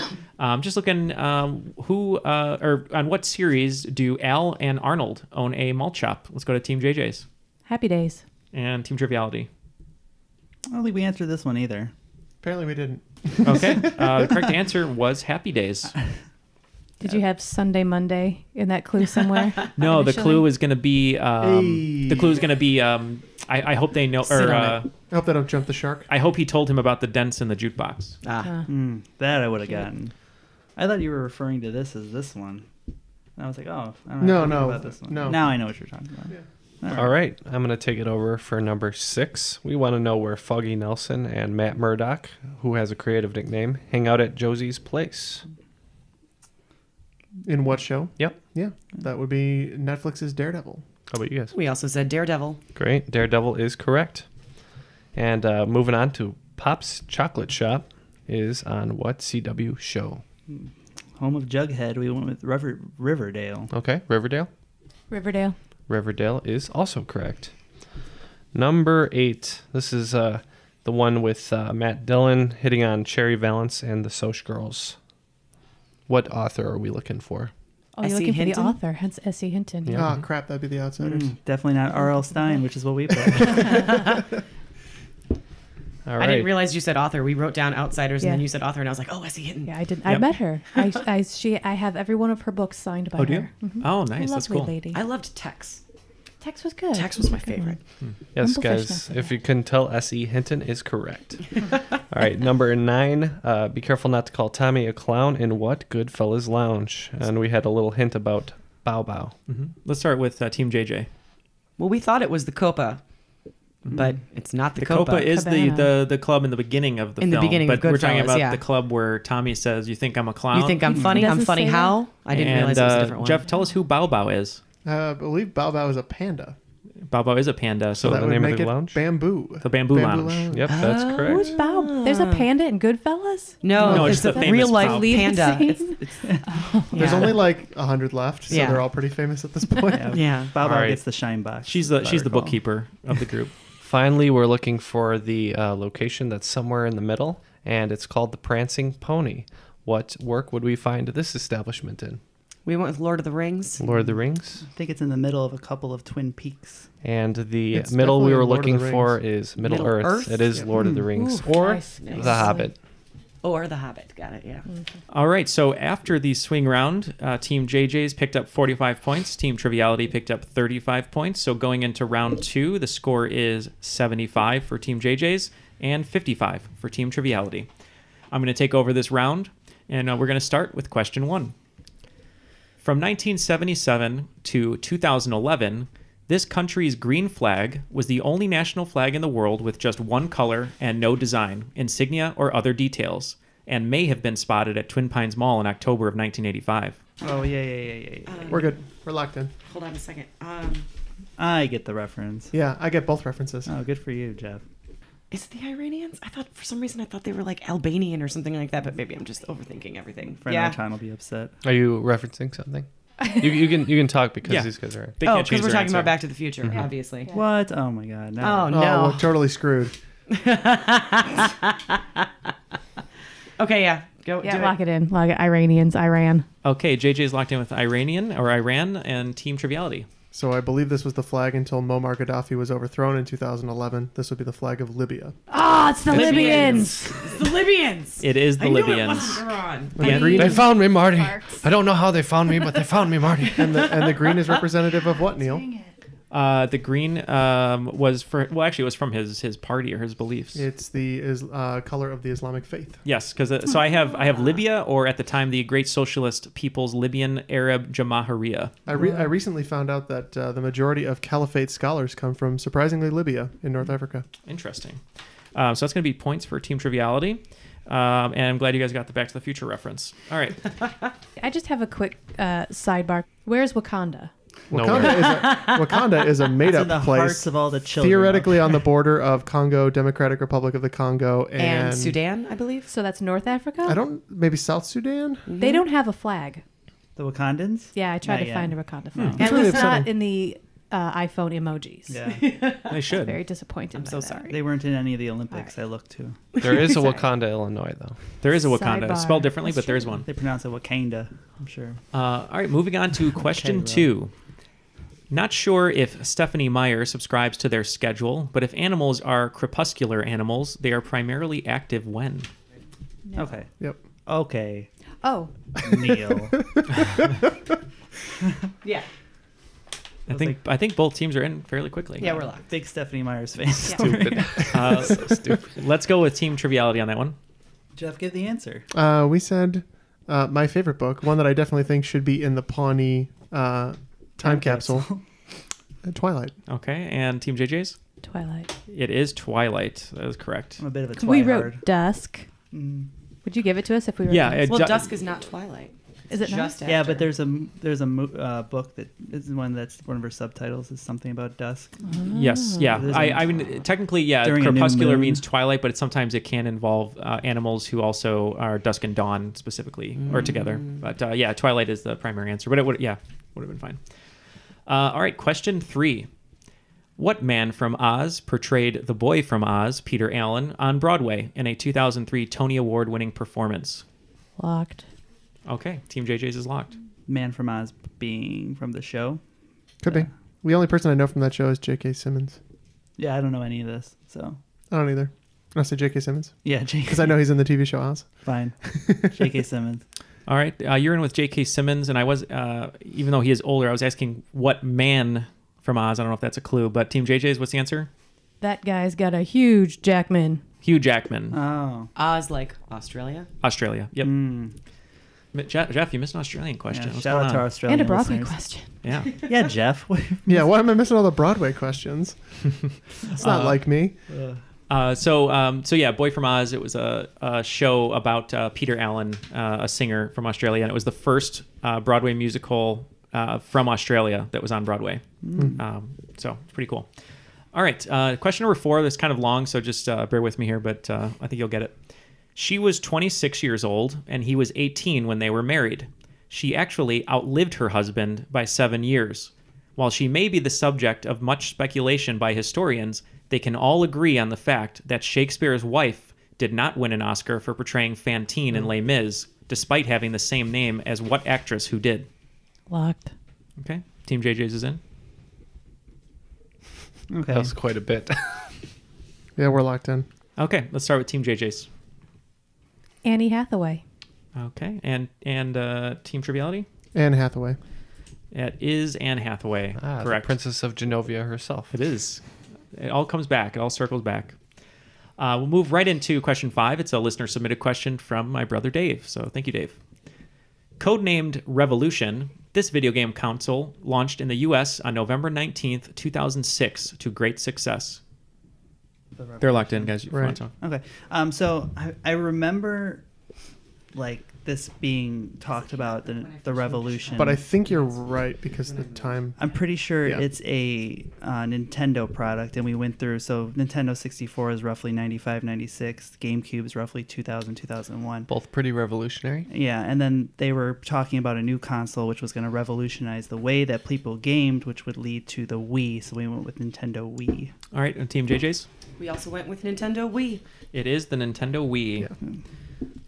just looking on what series do Al and Arnold own a malt shop? Let's go to Team JJ's. Happy Days. And Team Triviality. I don't think we answered this one either. Apparently we didn't. Okay. The correct answer was Happy Days. Did you have Sunday, Monday in that clue somewhere? No, the clue is going to be. The clue is going to be. I hope they know. I hope they don't jump the shark. I hope he told him about the dents in the jukebox. That I would have gotten. I thought you were referring to this as this one. And I was like, oh, I don't No, know no, about this one. no. Now I know what you're talking about. Yeah. All right. I'm going to take it over for number 6. We want to know where Foggy Nelson and Matt Murdock, who has a creative nickname, hang out at Josie's Place. In what show? Yep. Yeah, that would be Netflix's Daredevil. How about you guys? We also said Daredevil. Great. Daredevil is correct. And moving on to Pop's Chocolate Shop is on what CW show? Home of Jughead. We went with Riverdale. Okay. Riverdale? Riverdale. Riverdale is also correct. Number 8. This is the one with Matt Dillon hitting on Cherry Valance and the Soch Girls. What author are we looking for? Oh, you're looking for the author, hence S.E. Hinton. Yeah. Oh, crap, that'd be The Outsiders. Definitely not R.L. Stine, which is what we put. All right. I didn't realize you said author. We wrote down Outsiders, Yeah. and then you said author, and I was like, oh, S.E. Hinton. Yeah, I did. I met her. I have every one of her books signed by her. Do you? Mhm. Oh, nice. That's Lovely cool. lady. I loved Tex. Tex was good. Tex was my Good one. favorite. Yes, Rumble guys. Fish If you couldn't tell, S.E. Hinton is correct. All right. Number 9. Be careful not to call Tommy a clown in what Goodfellas Lounge? And we had a little hint about Bow Bow. Mm-hmm. Let's start with Team JJ. Well, we thought it was the Copa, but it's not the, The Copa is the club in the beginning of the film. In the beginning but of we're talking Goodfellas, about yeah. the club where Tommy says, "You think I'm a clown? You think I'm funny? I'm doesn't funny say how?" I didn't realize it was a different one. Jeff, tell us who Bow Bow is. I believe Bao Bao is a panda. Bow Bow is a panda. So that the would name of make the it lounge? Bamboo. The Bamboo Lounge. Yep, that's Who's correct. Bow? There's a panda in Goodfellas? No, it's it's the a famous real life Bow. panda. Leave It's, the There's yeah. only like 100 left, so Yeah. they're all pretty famous at this point. Yeah. Bow Bow All right. gets the shine box. She's if I the recall. bookkeeper of the group. Finally, we're looking for the location that's somewhere in the middle, and it's called the Prancing Pony. What work would we find this establishment in? We went with Lord of the Rings. Lord of the Rings. I think it's in the middle of a couple of Twin Peaks. And the It's middle we definitely were Lord of looking the for Rings. is Middle Middle Earth. Earth? It is Yeah. Lord of the Rings. Ooh, Or nice. The Hobbit. Or The Hobbit. Got it, yeah. All right, so after the swing round, Team JJ's picked up 45 points. Team Triviality picked up 35 points. So going into round 2, the score is 75 for Team JJ's and 55 for Team Triviality. I'm going to take over this round, and we're going to start with question 1. From 1977 to 2011, this country's green flag was the only national flag in the world with just one color and no design, insignia, or other details, and may have been spotted at Twin Pines Mall in October of 1985. Oh, yeah. We're good. We're locked in. Hold on a second. I get the reference. Yeah, I get both references. Oh, good for you, Jeff. Is it the Iranians? For some reason, I thought they were like Albanian or something like that, but maybe I'm just overthinking everything. Friend yeah. of time will be upset. Are you referencing something? You can talk because Yeah. these guys are. They Oh, can't because change we're their talking about answer. Back to the Future, obviously. What? Oh my God. No. Oh, Oh, no. we're totally screwed. Okay, yeah. Go. Yeah, do lock it in. Lock it. Iranians, Iran. Okay, JJ's locked in with Iran and Team Triviality. So I believe this was the flag until Muammar Gaddafi was overthrown in 2011. This would be the flag of Libya. Ah, it's the Libyans. It's the Libyans. It is the I knew it Libyans. wasn't Iran. And the green They is, found me, Marty. I don't know how they found me, but they found me, Marty. and the green is representative of what, Neil? The green was for it was from his party or his beliefs. It's the color of the Islamic faith. Yes, because so I have Libya, or at the time the Great Socialist People's Libyan Arab Jamahiriya. I recently found out that the majority of Caliphate scholars come from, surprisingly, Libya in North Africa. Interesting. So that's going to be points for Team Triviality. And I'm glad you guys got the Back to the Future reference. All right. I just have a quick sidebar. Where's Wakanda? Wakanda is a It's in made-up the place, hearts of all the children. theoretically on the border of Congo, Democratic Republic of the Congo, And Sudan, I believe. So that's North Africa? Maybe South Sudan? They don't have a flag. The Wakandans? Yeah, I tried Not to yet. find a Wakanda flag. It's And really it's not upsetting. in the iPhone emojis. Yeah. They should. Very disappointed. I'm by so that. sorry. They weren't in any of the Olympics I looked to. There is a Sorry. Wakanda, Illinois, though. There is a Wakanda. Sidebar. Spelled differently, That's but there is true. one. They pronounce it Wakanda, I'm sure. All right, moving on to question Rob. 2. Not sure if Stephanie Meyer subscribes to their schedule, but if animals are crepuscular animals, they are primarily active when? Okay. Yep. Okay. Oh, Neal. Yeah. I think both teams are in fairly quickly. Yeah, we're locked. Big Stephanie Myers fan. Stupid. So stupid. Let's go with Team Triviality on that one. Jeff, give the answer. We said my favorite book, one that I definitely think should be in the Pawnee time capsule. Twilight. Okay, and Team JJ's? Twilight. It is Twilight. That is correct. I'm a bit of a We twihard. wrote Dusk. Would you give it to us if we were? Yeah, Well, Dusk is not Twilight. Is it not? Just Yeah, after. but there's a book that is one that's one of her subtitles is something about dusk. Yes, yeah. There's I mean, technically, yeah, During a new crepuscular moon. means twilight, but sometimes it can involve animals who also are dusk and dawn specifically or together. But yeah, twilight is the primary answer. But it would have been fine. All right, question 3. What man from Oz portrayed the boy from Oz, Peter Allen, on Broadway in a 2003 Tony Award-winning performance? Locked. Okay, Team JJ's is locked. Man from Oz being from the show. Could be. The only person I know from that show is J.K. Simmons. Yeah, I don't know any of this, so. I don't either. I'll say J.K. Simmons. Yeah, because I know he's in the TV show Oz. Fine. J.K. Simmons. All right, you're in with J.K. Simmons, and I was, even though he is older, I was asking what man from Oz. I don't know if that's a clue, but Team JJ's, what's the answer? That guy's got a huge Jackman. Hugh Jackman. Oh. Oz, like Australia? Australia, yep. Jeff, you missed an Australian question. Yeah, What's shout going out to on? our Australian And a Broadway listeners. question. Yeah. Yeah, Jeff. Yeah, why am I missing all the Broadway questions? It's not like me. So yeah, Boy from Oz. It was a show about Peter Allen, a singer from Australia, and it was the first Broadway musical from Australia that was on Broadway. So it's pretty cool. All right, question number 4. That's kind of long, so just bear with me here, but I think you'll get it. She was 26 years old, and he was 18 when they were married. She actually outlived her husband by 7 years. While she may be the subject of much speculation by historians, they can all agree on the fact that Shakespeare's wife did not win an Oscar for portraying Fantine in Les Mis, despite having the same name as what actress who did? Locked. Okay, Team JJ's is in. Okay. That was quite a bit. Yeah, we're locked in. Okay, let's start with Team JJ's. Annie Hathaway. Okay, and Team Triviality? Anne Hathaway. It is Anne Hathaway. The Correct. Princess of Genovia herself. It is. It all comes back. It all circles back. We'll move right into question 5. It's a listener-submitted question from my brother Dave. So thank you, Dave. Codenamed Revolution, this video game console launched in the U.S. on November 19th, 2006 to great success. They're locked in, guys. You want to talk? Okay. So I remember like this being talked about the revolution. But I think you're right because of the time. I'm pretty sure it's a Nintendo product, and we went through. So Nintendo 64 is roughly 95, 96. GameCube is roughly 2000, 2001. Both pretty revolutionary. Yeah, and then they were talking about a new console which was going to revolutionize the way that people gamed, which would lead to the Wii. So we went with Nintendo Wii. All right, and Team JJ's? We also went with Nintendo Wii. It is the Nintendo Wii.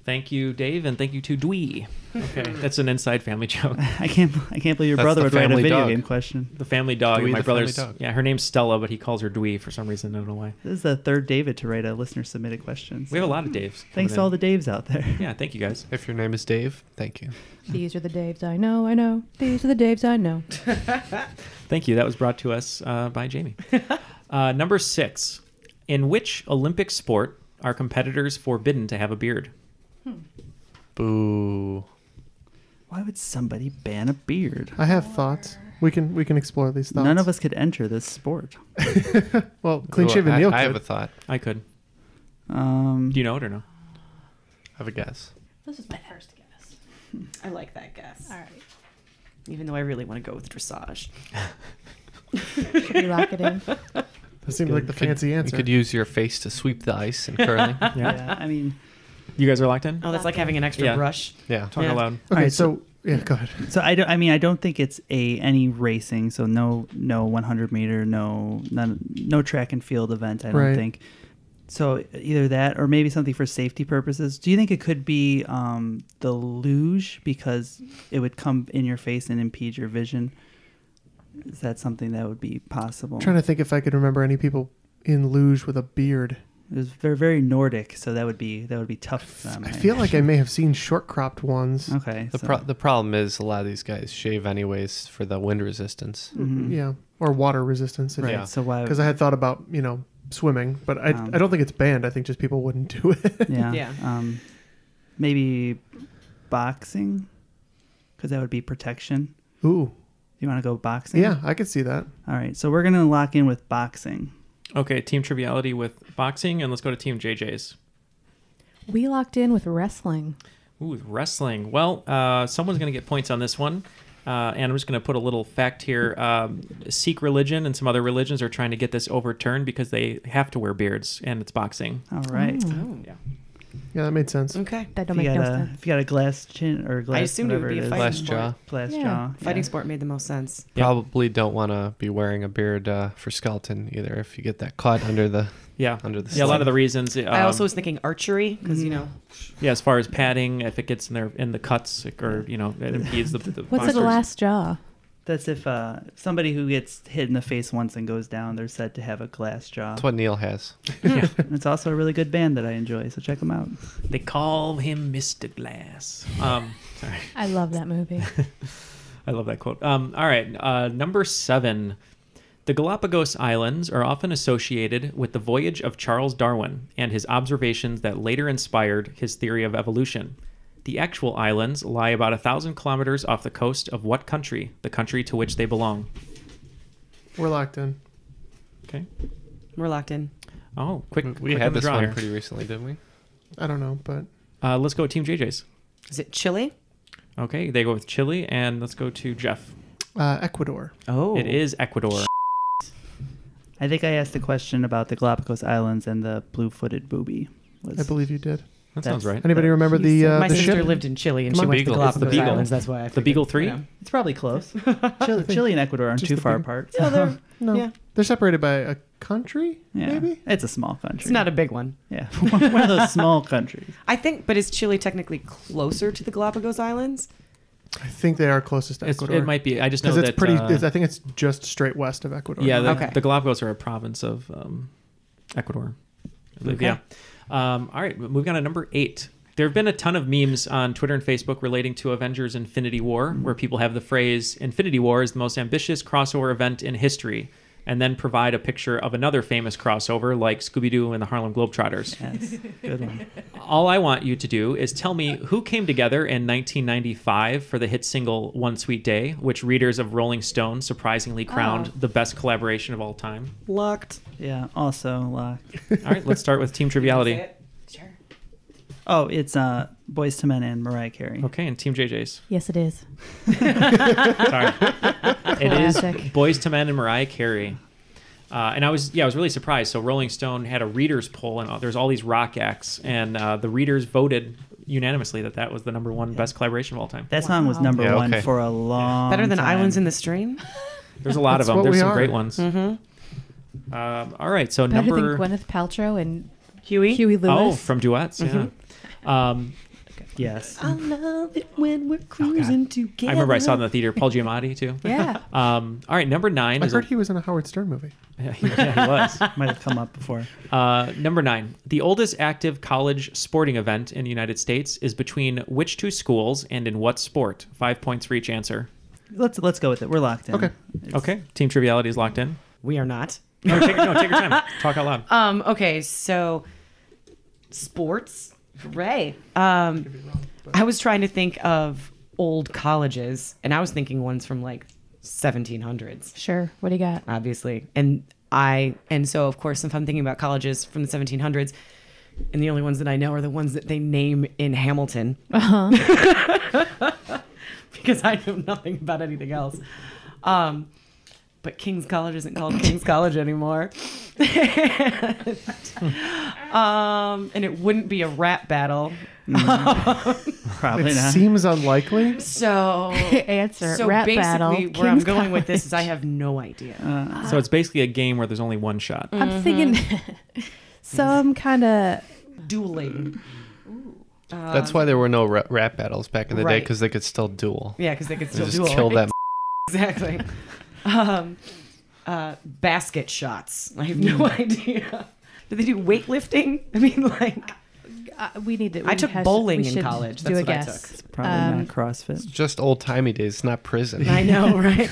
Thank you, Dave, and thank you to Dwee. Okay, that's an inside family joke. I can't believe your brother would write a video game question. The family dog. Dwee, My the brother's. family dog. Yeah, her name's Stella, but he calls her Dwee for some reason. I don't know why. This is the third David to write a listener submitted question. We have a lot of Daves. Thanks to all the Daves out there. Yeah, thank you guys. If your name is Dave, thank you. These are the Daves I know, I know. These are the Daves I know. Thank you. That was brought to us by Jamie. Number 6. In which Olympic sport are competitors forbidden to have a beard? Boo. Why would somebody ban a beard? I have thoughts. We can explore these thoughts. None of us could enter this sport. Well, clean shaven Neal could. I have a thought. I could. Do you know it or no? I have a guess. This is my first guess. I like that guess. All right. Even though I really want to go with dressage. Should we lock it in? That seems like the fancy answer. You could use your face to sweep the ice in curling. Yeah, I mean, You guys are locked in? Oh, that's like having an extra brush. Yeah. Talk aloud. Okay, Alright, so Yeah, go ahead. So I don't think it's any racing. So no 100 meter, no track and field event. I don't think. So either that or maybe something for safety purposes. Do you think it could be the luge because it would come in your face and impede your vision? Is that something that would be possible? I'm trying to think if I could remember any people in luge with a beard. It was very, very Nordic, so that would be tough for them. I feel like I may have seen short cropped ones. Okay. The problem is a lot of these guys shave anyways for the wind resistance. Mm-hmm. Yeah, or water resistance. Right. Yeah. So why? Because I had thought about swimming, but I don't think it's banned. I think just people wouldn't do it. Yeah. Maybe boxing, because that would be protection. Ooh. You want to go boxing? Yeah, I could see that. All right, so we're going to lock in with boxing. Okay, Team Triviality with boxing, and let's go to Team JJ's. We locked in with wrestling. Ooh, wrestling. Well, someone's going to get points on this one. And I'm just going to put a little fact here. Sikh religion and some other religions are trying to get this overturned because they have to wear beards, and it's boxing. All right. Oh. Yeah. Yeah, that made sense. Okay. That don't make no sense. If you got a glass chin or glass, I assumed it would be a glass fighting jaw. sport. Glass jaw. Fighting sport made the most sense. Probably don't want to be wearing a beard for skeleton either if you get that caught under the under the a lot of the reasons. I also was thinking archery because Yeah, as far as padding, if it gets in the cuts or it impedes the What's boxers. a glass jaw? That's if somebody who gets hit in the face once and goes down, they're said to have a glass jaw. That's what Neal has. Yeah. It's also a really good band that I enjoy, so check them out. They call him Mr. Glass. Sorry. I love that movie. I love that quote. All right, number 7. The Galapagos Islands are often associated with the voyage of Charles Darwin and his observations that later inspired his theory of evolution. The actual islands lie about 1,000 kilometers off the coast of what country? The country to which they belong. We're locked in. Okay. We're locked in. Oh, quick! We quick had on the this draw one here. pretty recently, didn't we? I don't know, but Let's go with Team JJ's. Is it Chile? Okay, they go with Chile, and let's go to Jeff. Ecuador. Oh. It is Ecuador. I think I asked a question about the Galapagos Islands and the blue-footed booby. I believe you did. That sounds right. Anybody remember My the sister ship? lived in Chile and Come she on, went to the Beagle. It's the Galapagos Beagle. Islands. That's why I The figured, Beagle 3? It's probably close. Chile and Ecuador aren't Just too the far big- apart. Yeah, they're, No, yeah. they're separated by a country. Yeah. Maybe. It's a small country. It's not a big one. Yeah, one of those small countries. I think, but is Chile technically closer to the Galapagos Islands? I think they are closest to Ecuador. It might be. I just know because that it's pretty. I think it's just straight west of Ecuador. Yeah, Okay. the Galapagos are a province of Ecuador. I believe. Okay. Yeah. All right, moving on to number 8. There have been a ton of memes on Twitter and Facebook relating to Avengers Infinity War, where people have the phrase, Infinity War is the most ambitious crossover event in history, and then provide a picture of another famous crossover like Scooby-Doo and the Harlem Globetrotters. Yes, good one. All I want you to do is tell me who came together in 1995 for the hit single One Sweet Day, which readers of Rolling Stone surprisingly crowned the best collaboration of all time. Locked. Yeah, also locked. All right, let's start with Team Triviality. Sure. Oh, it's Boyz II Men and Mariah Carey. Okay, and Team JJ's. Yes, it is. Sorry. It is Classic. Boyz II Men and Mariah Carey. And I was really surprised. So Rolling Stone had a readers poll, and there's all these rock acts, and the readers voted unanimously that was the number one best collaboration of all time. That song was number Yeah, one okay. for a long Better than time. Islands in the Stream? There's a lot of That's them. what There's we some are. great ones. Mm-hmm. All right, so Better number... than Gwyneth Paltrow and Huey? Huey Lewis. Oh, from duets, yeah. Yes. I love it when we're cruising together. I remember I saw it in the theater. Paul Giamatti, too. Yeah. All right, number 9 I is... heard he was in a Howard Stern movie. Yeah, he was. Might have come up before. Number 9. The oldest active college sporting event in the United States is between which two schools and in what sport? 5 points for each answer. Let's go with it. We're locked in. Okay. Okay. Team Triviality is locked in. We are not. No, take your time. Talk out loud. Okay, so sports. Hooray. I was trying to think of old colleges, and I was thinking ones from like 1700s. Sure. What do you got? Obviously. And so of course, if I'm thinking about colleges from the 1700s, and the only ones that I know are the ones that they name in Hamilton. Uh-huh. Because I know nothing about anything else. But but King's College isn't called King's College anymore. And it wouldn't be a rap battle. Probably It not. seems unlikely. So Answer, so rap basically battle, where I'm King's going with this College. is I have no idea. So it's basically a game where there's only one shot. I'm thinking some kind of Dueling. That's why there were no rap battles back in the day, Right. because they could still duel. Yeah, because they could They still just duel. kill that. Exactly. Basket shots. I have no idea. Do they do weightlifting? I mean, like... we need to. I took bowling in college. That's what I took. It's probably not CrossFit. It's just old-timey days, not prison. I know, right?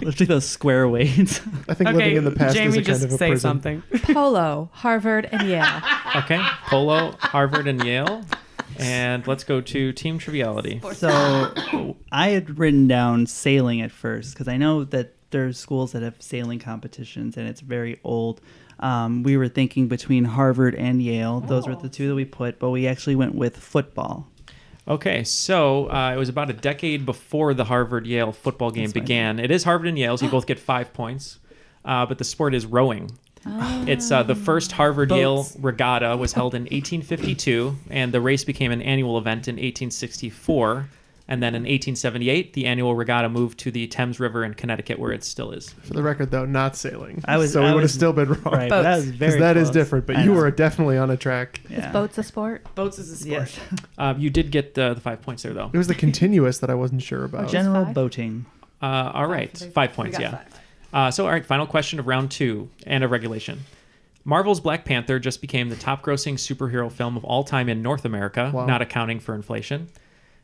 Lifting those square weights. I think living in the past Jamie, is a just kind of a say prison. something. Polo, Harvard, and Yale. Okay, Polo, Harvard, and Yale. And let's go to Team Triviality. So I had written down sailing at first because I know that there's schools that have sailing competitions and it's very old. We were thinking between Harvard and Yale. Those were the two that we put, but we actually went with football. Okay, so it was about a decade before the Harvard-Yale football game began. It is Harvard and Yale, so you both get 5 points. But the sport is rowing. It's the first Harvard-Yale regatta was held in 1852, and the race became an annual event in 1864. And then in 1878, the annual regatta moved to the Thames River in Connecticut, where it still is. For the record, though, not sailing. I was- so we I would have was- still been wrong. right, but that was very Because that is close. different, but I you know. were definitely on a track. Is boats a sport? Boats is a sport. Yes. You did get the 5 points there, though. It was the continuous that I wasn't sure about. General five? boating. All right, 5 points, We yeah. got 5. So, all right, final question of round 2 and of regulation. Marvel's Black Panther just became the top-grossing superhero film of all time in North America, Wow. not accounting for inflation.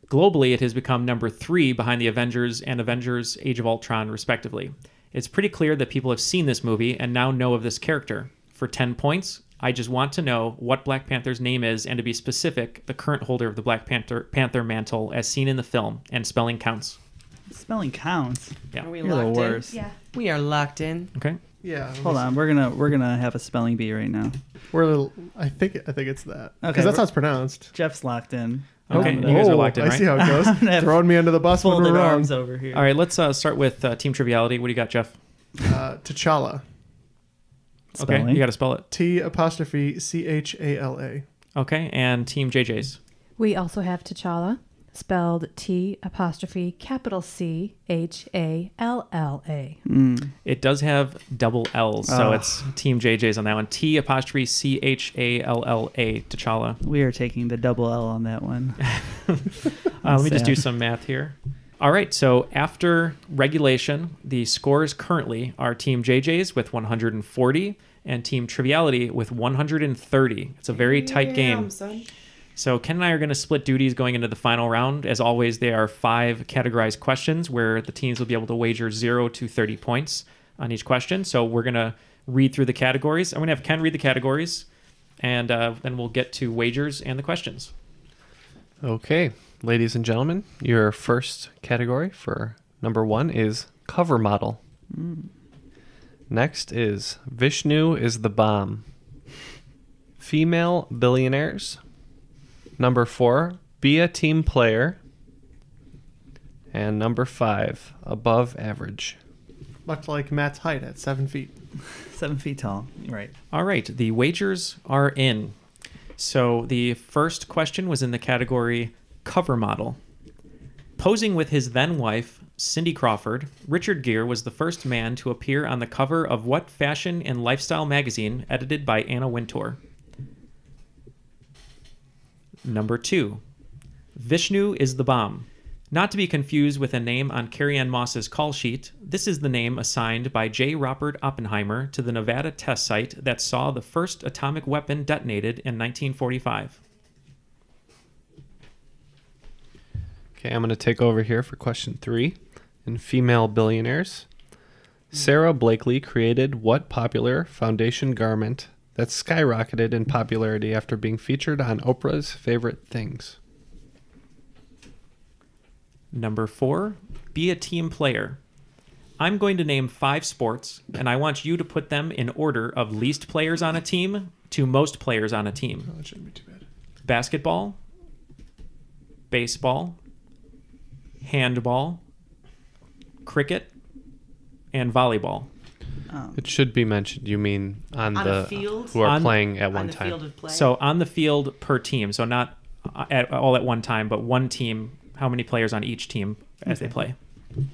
Globally, it has become number 3 behind the Avengers and Avengers Age of Ultron, respectively. It's pretty clear that people have seen this movie and now know of this character. For 10 points, I just want to know what Black Panther's name is, and to be specific, the current holder of the Black Panther mantle as seen in the film, and spelling counts. Spelling counts. Yeah. Are we You're the locked in? worst. Yeah. We are locked in. Okay. Yeah. Hold on, we're gonna have a spelling bee right now. We're a little. I think it's that. Okay, Because that's how it's pronounced. Jeff's locked in. Okay, you guys are locked in, I right? see how it goes. Throwing me under the bus when we're Folded wrong. arms over here. All right, let's start with Team Triviality. What do you got, Jeff? T'Challa. Okay, Spelling. you got to spell it. T'Chala. Okay, and Team JJ's. We also have T'Challa, spelled T'Challa. It does have double L's, so it's Team JJ's on that one. T'Challa, T'Challa. We are taking the double L on that one. Let me just Sad. do some math here. All right, so after regulation, the scores currently are Team JJ's with 140 and Team Triviality with 130. It's a very tight game. Son. So Ken and I are going to split duties going into the final round. As always, they are 5 categorized questions where the teams will be able to wager 0 to 30 points on each question. So we're going to read through the categories. I'm going to have Ken read the categories, and then we'll get to wagers and the questions. Okay, ladies and gentlemen, your first category for number 1 is cover model. Next is Vishnu is the bomb. Female billionaires. Number 4, be a team player. And number 5, above average. Much like Matt's height at 7 feet. 7 feet tall. Right. All right, the wagers are in. So the first question was in the category cover model. Posing with his then wife, Cindy Crawford, Richard Gere was the first man to appear on the cover of what fashion and lifestyle magazine edited by Anna Wintour? Number 2, Vishnu is the bomb. Not to be confused with a name on Carrie-Anne Moss's call sheet, this is the name assigned by J. Robert Oppenheimer to the Nevada test site that saw the first atomic weapon detonated in 1945. Okay, I'm going to take over here for question 3. In female billionaires, Sarah Blakely created what popular foundation garment that skyrocketed in popularity after being featured on Oprah's Favorite Things? Number 4, be a team player. I'm going to name 5 sports, and I want you to put them in order of least players on a team to most players on a team. Oh, that shouldn't be too bad. Basketball, baseball, handball, cricket, and volleyball. It should be mentioned. You mean on the field? who are playing at one time? Field of play? So on the field per team. So not all at one time, but one team. How many players on each team as they play?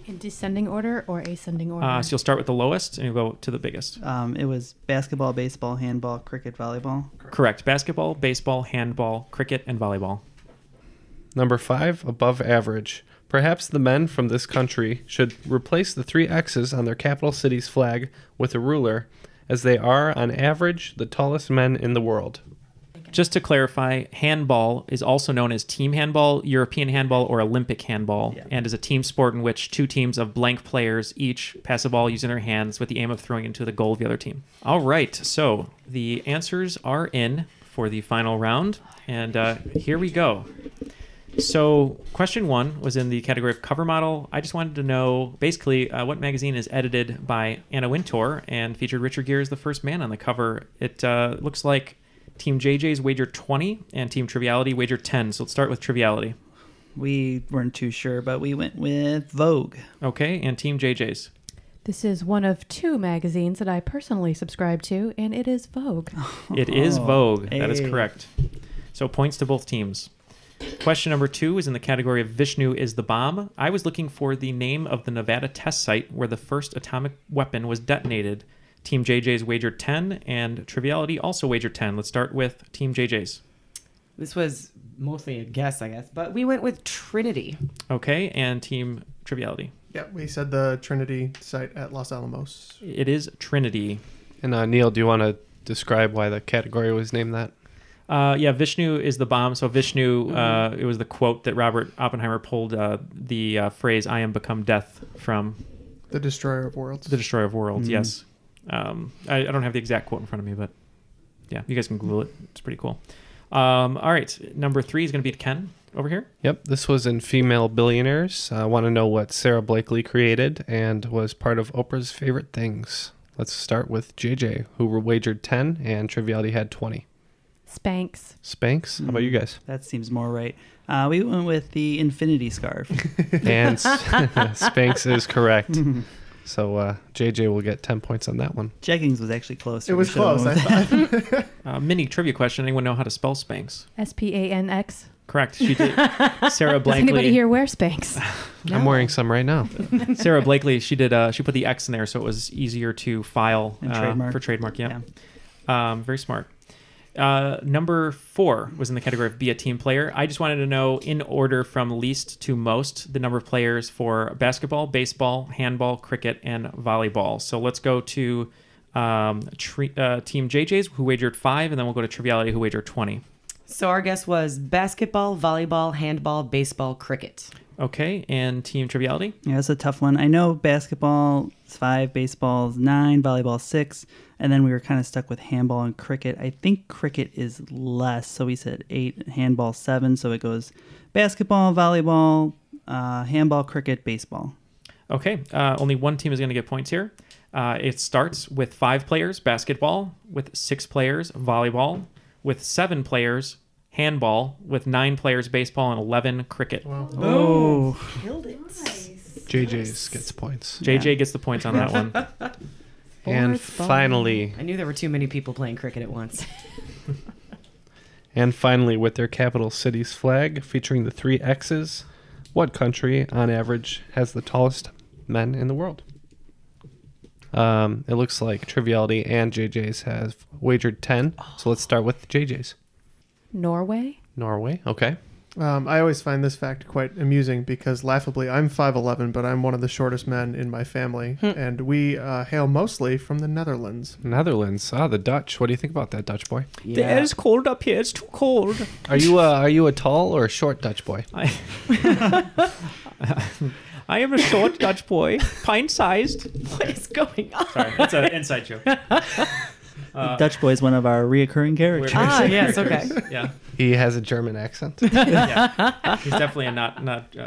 In descending order or ascending order? So you'll start with the lowest and you'll go to the biggest. It was basketball, baseball, handball, cricket, volleyball. Correct. Basketball, baseball, handball, cricket, and volleyball. Number 5, above average. Perhaps the men from this country should replace the 3 X's on their capital city's flag with a ruler, as they are, on average, the tallest men in the world. Just to clarify, handball is also known as team handball, European handball, or Olympic handball, and is a team sport in which 2 teams of blank players each pass a ball using their hands with the aim of throwing into the goal of the other team. All right, so the answers are in for the final round, and here we go. So question 1 was in the category of cover model. I just wanted to know basically what magazine is edited by Anna Wintour and featured Richard Gere as the first man on the cover. It looks like Team JJ's wagered 20 and Team Triviality wagered 10. So let's start with Triviality. We weren't too sure, but we went with Vogue. Okay, and Team JJ's. This is one of 2 magazines that I personally subscribe to, and it is Vogue. It is Vogue. Hey. That is correct. So points to both teams. Question number 2 is in the category of Vishnu is the bomb. I was looking for the name of the Nevada test site where the first atomic weapon was detonated. Team JJ's wagered 10, and Triviality also wagered 10. Let's start with Team JJ's. This was mostly a guess, I guess, but we went with Trinity. Okay, and Team Triviality. Yeah, we said the Trinity site at Los Alamos. It is Trinity. And Neal, do you want to describe why the category was named that? Yeah, Vishnu is the bomb. So Vishnu, it was the quote that Robert Oppenheimer pulled the phrase, I am become death from. The Destroyer of Worlds. The Destroyer of Worlds, yes. I don't have the exact quote in front of me, but yeah, you guys can Google it. It's pretty cool. All right, number 3 is going to be Ken over here. Yep, this was in Female Billionaires. I want to know what Sarah Blakely created and was part of Oprah's favorite things. Let's start with JJ, who wagered 10 and Triviality had 20. Spanx. Spanx? How about you guys? That seems more right. We went with the Infinity Scarf. And Spanx is correct. So JJ will get 10 points on that one. Jeggings was actually closer. It was close. I thought. Mini trivia question. Anyone know how to spell Spanx? Spanx. Correct. She did. Sarah Blakely. Does anybody here wear Spanx? No. I'm wearing some right now. Sarah Blakely, she did. She put the X in there so it was easier to file for trademark. Yeah. Very smart. Number 4 was in the category of be a team player. I just wanted to know in order from least to most the number of players for basketball, baseball, handball, cricket, and volleyball. So let's go to Team JJ's, who wagered 5, and then we'll go to Triviality, who wagered 20. So our guess was basketball, volleyball, handball, baseball, cricket. Okay, and Team Triviality? Yeah, that's a tough one. I know basketball is 5, baseball is 9, volleyball 6, and then we were kind of stuck with handball and cricket. I think cricket is less, so we said 8, handball 7, so it goes basketball, volleyball, handball, cricket, baseball. Okay, only one team is going to get points here. It starts with 5 players, basketball, with 6 players, volleyball, with 7 players, handball, with 9 players, baseball, and 11 cricket. Wow. Oh. Killed it. Nice. JJ's gets points. JJ gets the points on that one. And finally... I knew there were too many people playing cricket at once. And finally, with their capital city's flag featuring the 3 X's, what country, on average, has the tallest men in the world? It looks like Triviality and JJ's have wagered 10. So let's start with JJ's. Norway. Norway, okay. I always find this fact quite amusing because laughably, I'm 5'11", but I'm one of the shortest men in my family, and we hail mostly from the Netherlands. Netherlands, the Dutch. What do you think about that, Dutch boy? Yeah. The air is cold up here. It's too cold. Are you a tall or a short Dutch boy? I am a short Dutch boy, pint-sized. What is going on? Sorry, that's an inside joke. Dutch boy is one of our reoccurring characters. Yes, okay. Yeah. He has a German accent. Yeah. He's definitely not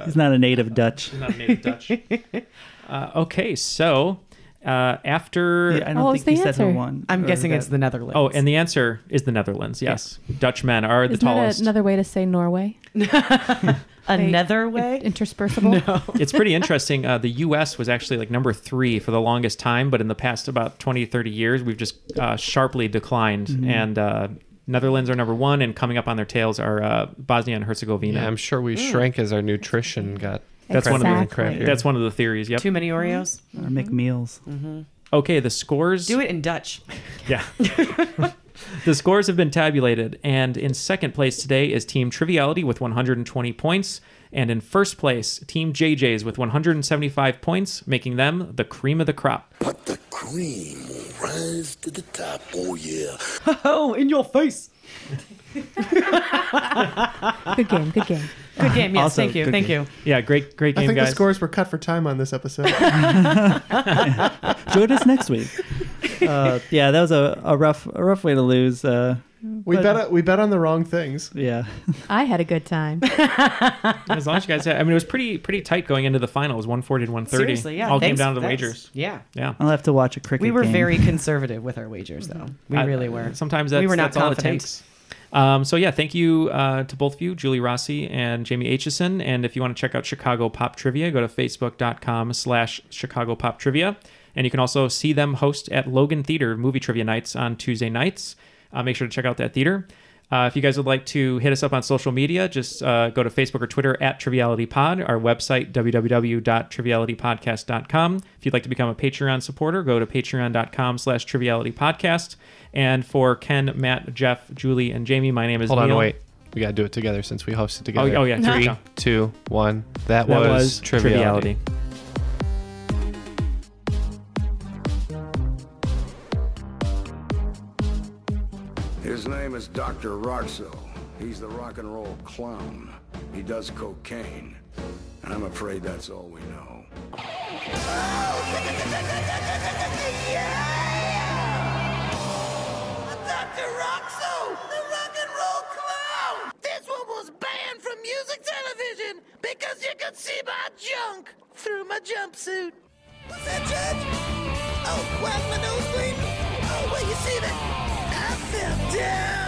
he's not a native Dutch. He's not a native Dutch. Okay, so after... Yeah, I don't think he said who won. I'm guessing it's the Netherlands. Oh, and the answer is the Netherlands, yes. Yeah. Dutch men are the Isn't tallest. That another way to say Norway? Another way? Interspersible? No. It's pretty interesting. The U.S. was actually like number 3 for the longest time, but in the past about 20, 30 years, we've just sharply declined. And Netherlands are number 1, and coming up on their tails are Bosnia and Herzegovina. Yeah, I'm sure we shrank as our nutrition got. That's one of the crappier. That's one of the theories. Yep. Too many Oreos? Or McMeals. Okay, the scores. Do it in Dutch. Yeah. The scores have been tabulated, and in second place today is Team Triviality with 120 points, and in first place, Team JJ's with 175 points, making them the cream of the crop. But the cream will rise to the top, oh yeah. Oh, in your face. Good game, good game. Good game, yes, Also, thank you, good thank game. you. Yeah, great game, I think guys. the scores were cut for time on this episode. Join us next week. Yeah, that was a rough way to lose. We bet on the wrong things. Yeah. I had a good time. As long as you guys had, I mean, it was pretty tight going into the final. It was 140 to 130. Seriously, yeah. All came thanks- down to the thanks. wagers. Yeah. Yeah. I'll have to watch a cricket We were game. very conservative with our wagers, though. We really were. Sometimes we were not that's all it confident. takes. So yeah, thank you to both of you, Julie Rossi and Jamie Aitchison. And if you want to check out Chicago Pop Trivia, go to facebook.com/Chicago Pop Trivia. And you can also see them host at Logan Theater movie trivia nights on Tuesday nights. Make sure to check out that theater. If you guys would like to hit us up on social media, just go to Facebook or Twitter @TrivialityPod, our website, www.trivialitypodcast.com. If you'd like to become a Patreon supporter, go to patreon.com/TrivialityPodcast. And for Ken, Matt, Jeff, Julie, and Jamie, my name is Hold on, Neal. wait. We got to do it together since we hosted together. Oh yeah. 3, Go. 2, 1. That was Triviality. His name is Dr. Roxo. He's the rock and roll clown. He does cocaine. And I'm afraid that's all we know. Dr. Roxo, the rock and roll clown! This one was banned from music television because you could see my junk through my jumpsuit. What's that, Judge? Oh, why's my nose bleeding? Oh, well, you see that? I fell down.